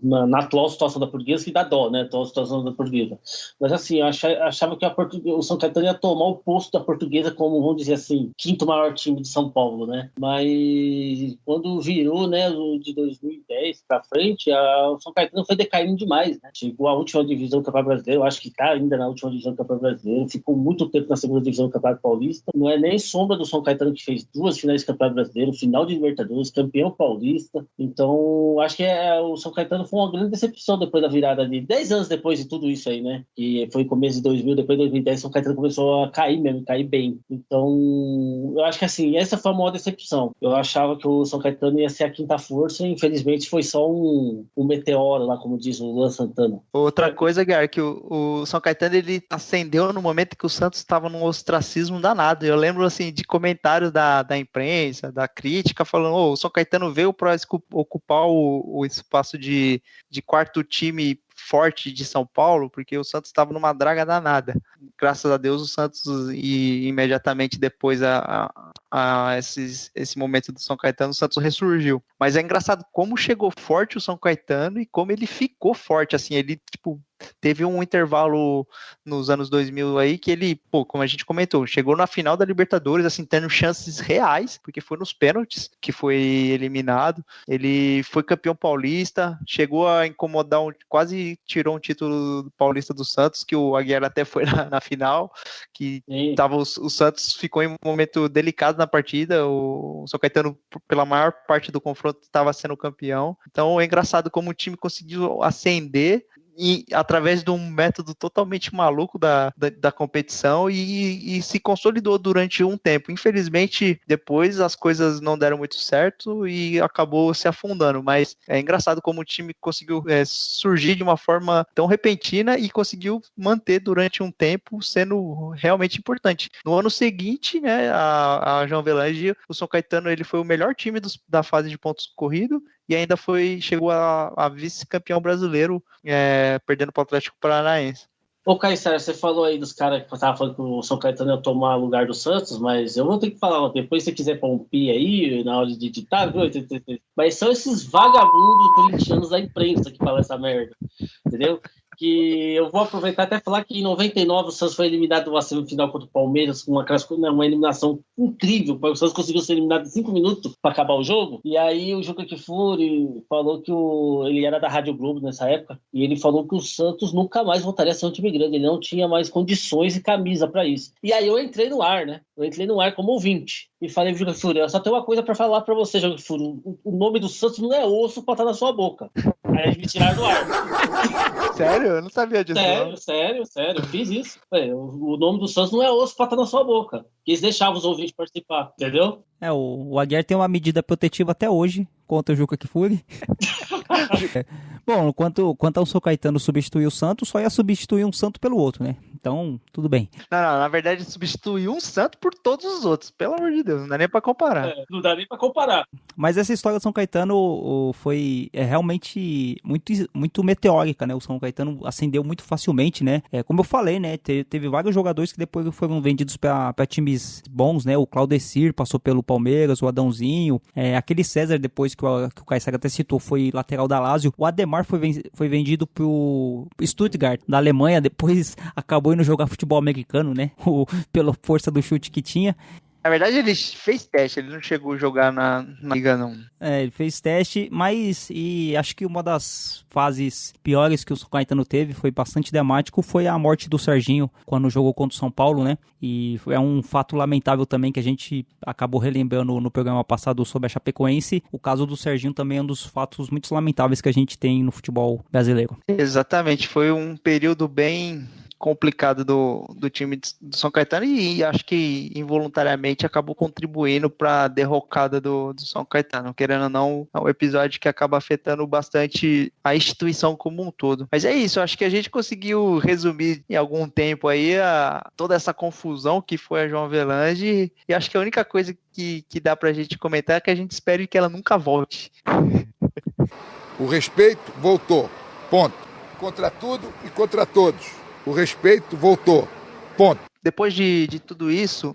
na atual situação da Portuguesa, que dá dó, né, a atual situação da Portuguesa. Mas assim, eu achava que o São Caetano ia tomar o posto da Portuguesa como, vamos dizer assim, quinto maior time de São Paulo, né. Mas quando virou, né, de 2010 pra frente, o São Caetano foi decaindo demais, né. Chegou à última divisão do Campeonato Brasileiro, eu acho que tá ainda na última divisão do Campeonato Brasileiro, ficou muito tempo na segunda divisão do Campeonato Paulista. Não é nem sombra do São Caetano, que fez 2 finais de Campeonato Brasileiro, final de Libertadores, campeão paulista. Então, acho que o São Caetano foi uma grande decepção depois da virada de 10 anos depois de tudo isso aí, né? Que foi começo de 2000, depois de 2010, o São Caetano começou a cair mesmo, cair bem. Então, eu acho que assim, essa foi a maior decepção. Eu achava que o São Caetano ia ser a quinta força e infelizmente foi só um meteoro lá, como diz o Luan Santana. Outra coisa, Gar, que o São Caetano, ele ascendeu no momento que o Santos estava num ostracismo danado. Eu lembro, assim, de comentários da imprensa, da crítica, falando, o São Caetano veio para ocupar o espaço de quarto time forte de São Paulo, porque o Santos estava numa draga danada. Graças a Deus o Santos, e imediatamente depois esse momento do São Caetano, o Santos ressurgiu. Mas é engraçado como chegou forte o São Caetano e como ele ficou forte, assim, ele, tipo, teve um intervalo nos anos 2000 aí que ele, como a gente comentou, chegou na final da Libertadores, assim, tendo chances reais, porque foi nos pênaltis que foi eliminado. Ele foi campeão paulista, chegou a incomodar, quase tirou um título paulista do Santos, que o Aguiar até foi na final, que tava, o Santos ficou em um momento delicado na partida, o São Caetano, pela maior parte do confronto, estava sendo campeão. Então é engraçado como o time conseguiu ascender e através de um método totalmente maluco da competição e se consolidou durante um tempo. Infelizmente, depois as coisas não deram muito certo e acabou se afundando, mas é engraçado como o time conseguiu surgir de uma forma tão repentina e conseguiu manter durante um tempo, sendo realmente importante. No ano seguinte, né, a João Avelange, o São Caetano, ele foi o melhor time da fase de pontos corridos e ainda chegou a vice-campeão brasileiro, perdendo para o Atlético Paranaense. Ô, Caissara, você falou aí dos caras que estavam falando que o São Caetano ia tomar o lugar do Santos, mas eu vou ter que falar, depois se você quiser pôr um pi aí, na hora de editar, mas são esses vagabundos corintianos da imprensa que falam essa merda, entendeu? Que eu vou aproveitar até falar que em 99 o Santos foi eliminado na semifinal contra o Palmeiras com uma eliminação incrível, o Santos conseguiu ser eliminado em 5 minutos para acabar o jogo, e aí o Juca Kfouri falou que ele era da Rádio Globo nessa época, e ele falou que o Santos nunca mais voltaria a ser um time grande, ele não tinha mais condições e camisa para isso. E aí eu entrei no ar, né? Eu entrei no ar como ouvinte e falei pro Juca Kfouri, eu só tenho uma coisa para falar para você, Juca Kfouri, o nome do Santos não é osso para estar na sua boca. Aí eles me tiraram do ar. Sério? Eu não sabia disso. Sério, eu fiz isso. O nome do Santos não é osso pra estar na sua boca. Eles deixavam os ouvintes participar, entendeu? O Aguiar tem uma medida protetiva até hoje contra o Juca Kfouri. Bom, quanto ao São Caetano substituir o Santos, só ia substituir um santo pelo outro, né? Então, tudo bem. Não, na verdade, substituir um santo por todos os outros. Pelo amor de Deus, não dá nem pra comparar. Não dá nem pra comparar. Mas essa história do São Caetano foi realmente muito meteórica, né? O São Caetano ascendeu muito facilmente, né? Como eu falei, né? Teve vários jogadores que depois foram vendidos pra times bons, né? O Claudecir passou pelo Palmeiras, o Adãozinho, aquele César, depois que o Caissara até citou, foi lateral da Lazio. O Ademar foi vendido pro Stuttgart, da Alemanha, depois acabou indo jogar futebol americano, né? Pela força do chute que tinha. Na verdade, ele fez teste, ele não chegou a jogar na liga, não. Ele fez teste, mas acho que uma das fases piores que o São Caetano teve, foi bastante dramático, foi a morte do Serginho, quando jogou contra o São Paulo, né? E é um fato lamentável também, que a gente acabou relembrando no programa passado sobre a Chapecoense. O caso do Serginho também é um dos fatos muito lamentáveis que a gente tem no futebol brasileiro. Exatamente, foi um período bem complicado do time do São Caetano e acho que involuntariamente acabou contribuindo para a derrocada do São Caetano, querendo ou não, é um episódio que acaba afetando bastante a instituição como um todo. Mas é isso, acho que a gente conseguiu resumir em algum tempo aí toda essa confusão que foi a João Avelange, e acho que a única coisa que dá pra gente comentar é que a gente espere que ela nunca volte. O respeito voltou. Ponto. Contra tudo e contra todos. O respeito voltou. Ponto. Depois de tudo isso,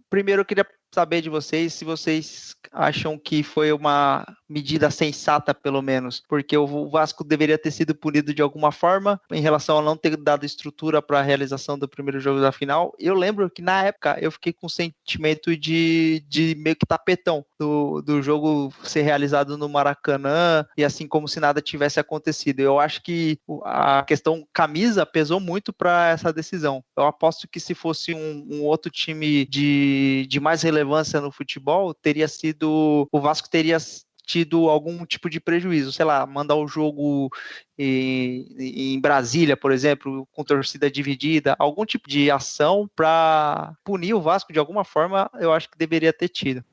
primeiro eu queria saber de vocês se vocês acham que foi uma medida sensata, pelo menos, porque o Vasco deveria ter sido punido de alguma forma em relação a não ter dado estrutura para a realização do primeiro jogo da final. Eu lembro que na época eu fiquei com o sentimento de meio que tapetão do jogo ser realizado no Maracanã e assim como se nada tivesse acontecido. Eu acho que a questão camisa pesou muito para essa decisão. Eu aposto que se fosse um outro time de mais relevância no futebol, o Vasco teria tido algum tipo de prejuízo, sei lá, mandar o jogo em Brasília, por exemplo, com torcida dividida, algum tipo de ação para punir o Vasco de alguma forma, eu acho que deveria ter tido.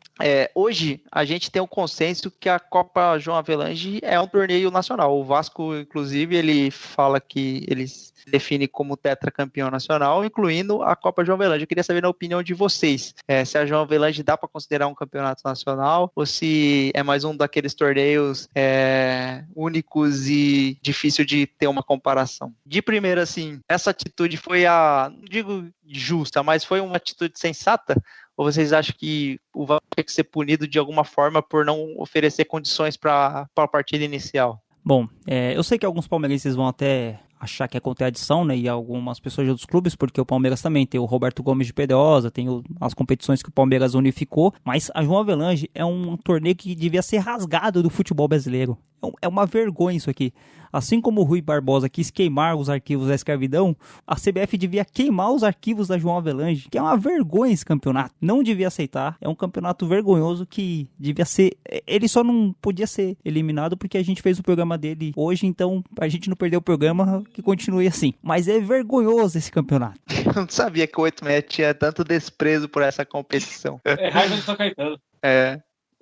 Hoje, a gente tem um consenso que a Copa João Avelange é um torneio nacional. O Vasco, inclusive, ele fala que ele se define como tetracampeão nacional, incluindo a Copa João Avelange. Eu queria saber, na opinião de vocês, se a João Avelange dá para considerar um campeonato nacional ou se é mais um daqueles torneios únicos e difícil de ter uma comparação. De primeira, assim, essa atitude foi não digo justa, mas foi uma atitude sensata? Ou vocês acham que o Vasco tem que ser punido de alguma forma por não oferecer condições para a partida inicial? Bom, eu sei que alguns palmeirenses vão até achar que é contradição, né, e algumas pessoas de outros clubes, porque o Palmeiras também tem o Roberto Gomes de Pedrosa, tem as competições que o Palmeiras unificou, mas a João Avelange é um torneio que devia ser rasgado do futebol brasileiro. É uma vergonha isso aqui. Assim como o Rui Barbosa quis queimar os arquivos da escravidão, a CBF devia queimar os arquivos da João Avelange, que é uma vergonha esse campeonato. Não devia aceitar, é um campeonato vergonhoso que devia ser... Ele só não podia ser eliminado porque a gente fez o programa dele hoje, então a gente não perdeu o programa, que continue assim. Mas é vergonhoso esse campeonato. Eu não sabia que o 86 tinha tanto desprezo por essa competição. É raiva de São Caetano.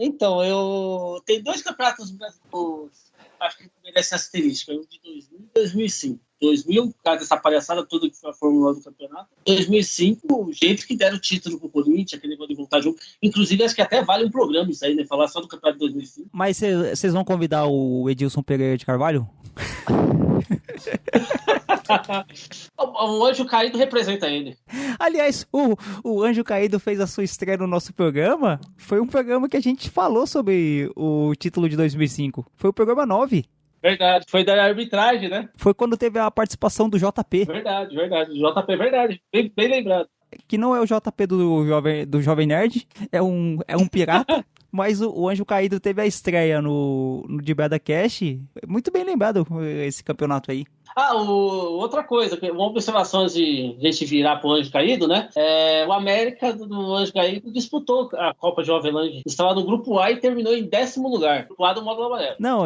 Então, eu tenho 2 campeonatos brasileiros, acho que merece asterisco, um de 2000 e 2005. 2000, por causa dessa palhaçada toda que foi a Fórmula do campeonato. 2005, o jeito que deram o título pro Corinthians, aquele negócio de voltar jogo. Inclusive, acho que até vale um programa isso aí, né? Falar só do campeonato de 2005. Mas vocês vão convidar o Edilson Pereira de Carvalho? O Anjo Caído representa ele. Aliás, o Anjo Caído fez a sua estreia no nosso programa. Foi um programa que a gente falou sobre o título de 2005. Foi o programa 9. Verdade, foi da arbitragem, né? Foi quando teve a participação do JP. Verdade. JP, verdade. Bem lembrado. Que não é o JP do Jovem Nerd, é um pirata. Mas o Anjo Caído teve a estreia no Dibrada Cash. Muito bem lembrado esse campeonato aí. Outra coisa, uma observação antes de a gente virar pro Anjo Caído, né? O América do Anjo Caído disputou a Copa João Avelange. Estava no grupo A e terminou em 10º lugar. Grupo A do módulo amarelo. Não,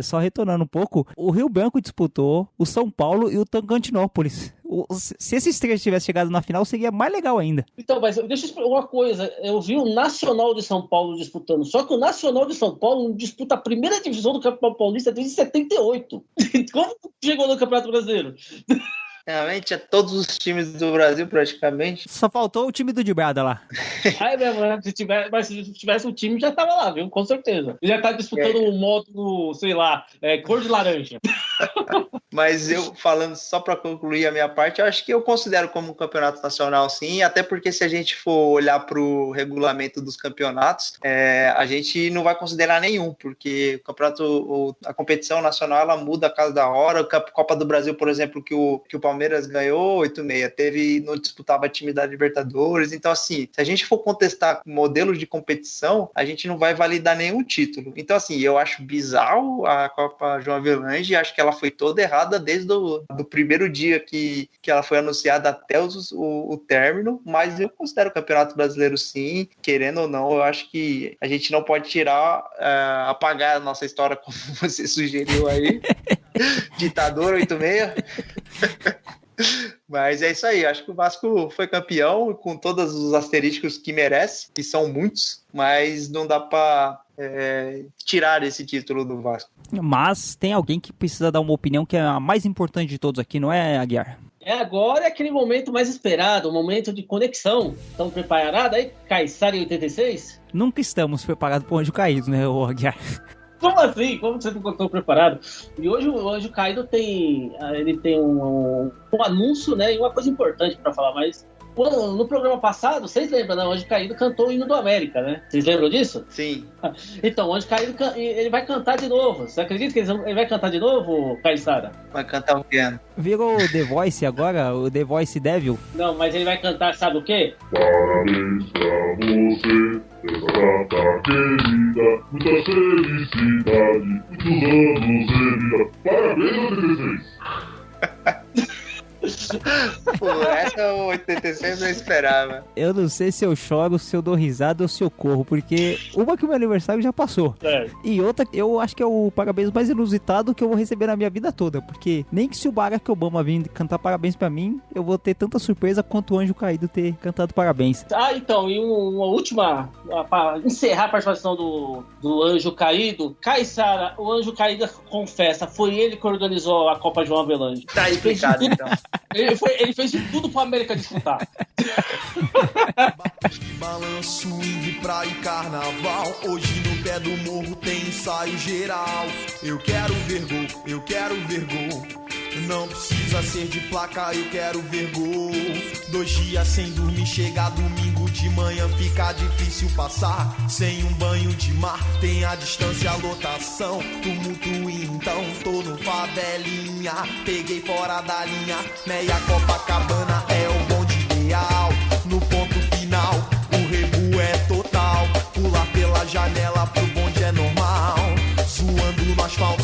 só retornando um pouco, o Rio Branco disputou, o São Paulo e o Tocantinópolis. Se esses 3 tivessem chegado na final, seria mais legal ainda. Então, mas deixa eu explicar uma coisa. Eu vi o Nacional de São Paulo disputando, só que o Nacional de São Paulo não disputa a primeira divisão do Campeonato Paulista desde 78. Como chegou no Campeonato Brasileiro? Realmente, é todos os times do Brasil, praticamente. Só faltou o time do Dibrada lá. Se tivesse um time, já tava lá, viu? Com certeza. Já tá disputando um módulo, sei lá, cor de laranja. Mas eu, falando só para concluir a minha parte, eu acho que eu considero como um campeonato nacional, sim, até porque se a gente for olhar para o regulamento dos campeonatos, a gente não vai considerar nenhum, porque o campeonato, a competição nacional, ela muda a cada hora. A Copa do Brasil, por exemplo, que o Palmeiras ganhou 86, não disputava time da Libertadores. Então, assim, se a gente for contestar modelos de competição, a gente não vai validar nenhum título. Então, assim, eu acho bizarro a Copa João Avelange, acho que ela foi toda errada desde do primeiro dia que ela foi anunciada até o término, mas eu considero o Campeonato Brasileiro, sim, querendo ou não. Eu acho que a gente não pode apagar a nossa história, como você sugeriu aí. Ditador 86. Mas é isso aí, acho que o Vasco foi campeão com todos os asterísticos que merece, que são muitos, mas não dá para tirar esse título do Vasco. Mas tem alguém que precisa dar uma opinião que é a mais importante de todos aqui, não é, Aguiar? Agora é aquele momento mais esperado, o momento de conexão. Estão preparados aí, Caiçara em 86? Nunca estamos preparados para o Anjo Caído, né, Aguiar? Como assim? Como você não estou preparado? E hoje o Anjo Caído tem um anúncio, né? E uma coisa importante para falar, mas no programa passado, vocês lembram, né? O Anjo Caído cantou o hino do América, né? Vocês lembram disso? Sim. Então, o Anjo Caído ele vai cantar de novo. Você acredita que ele vai cantar de novo, Caiçara? Vai cantar o quê? Virou o The Voice agora? O The Voice Devil? Não, mas ele vai cantar, sabe o quê? Parabéns pra você, essa data querida, muita felicidade, muitos anos de vida. Parabéns, 86! Pô, essa 86 eu não esperava. Eu não sei se eu choro, se eu dou risada ou se eu corro, porque uma que o meu aniversário já passou. E outra, eu acho que é o parabéns mais inusitado que eu vou receber na minha vida toda, porque nem que se o Barack Obama vir cantar parabéns pra mim, eu vou ter tanta surpresa quanto o Anjo Caído ter cantado parabéns. Então, e uma última, pra encerrar a participação do Anjo Caído, Caiçara, o Anjo Caído confessa, foi ele que organizou a Copa João Avelange. Tá explicado, então. Ele fez de tudo pro América disputar. Balanço, swing, praia e carnaval. Hoje no pé do morro tem ensaio geral. Eu quero ver gol, eu quero ver gol. Não precisa ser de placa, eu quero ver gol. 2 dias sem dormir, chega domingo de manhã, fica difícil passar. Sem um banho de mar, tem a distância, a lotação. Tumulto então, tô no favelinha. Peguei fora da linha, meia Copacabana é o bonde ideal. No ponto final, o rebu é total. Pular pela janela pro bonde é normal. Zoando no asfalto,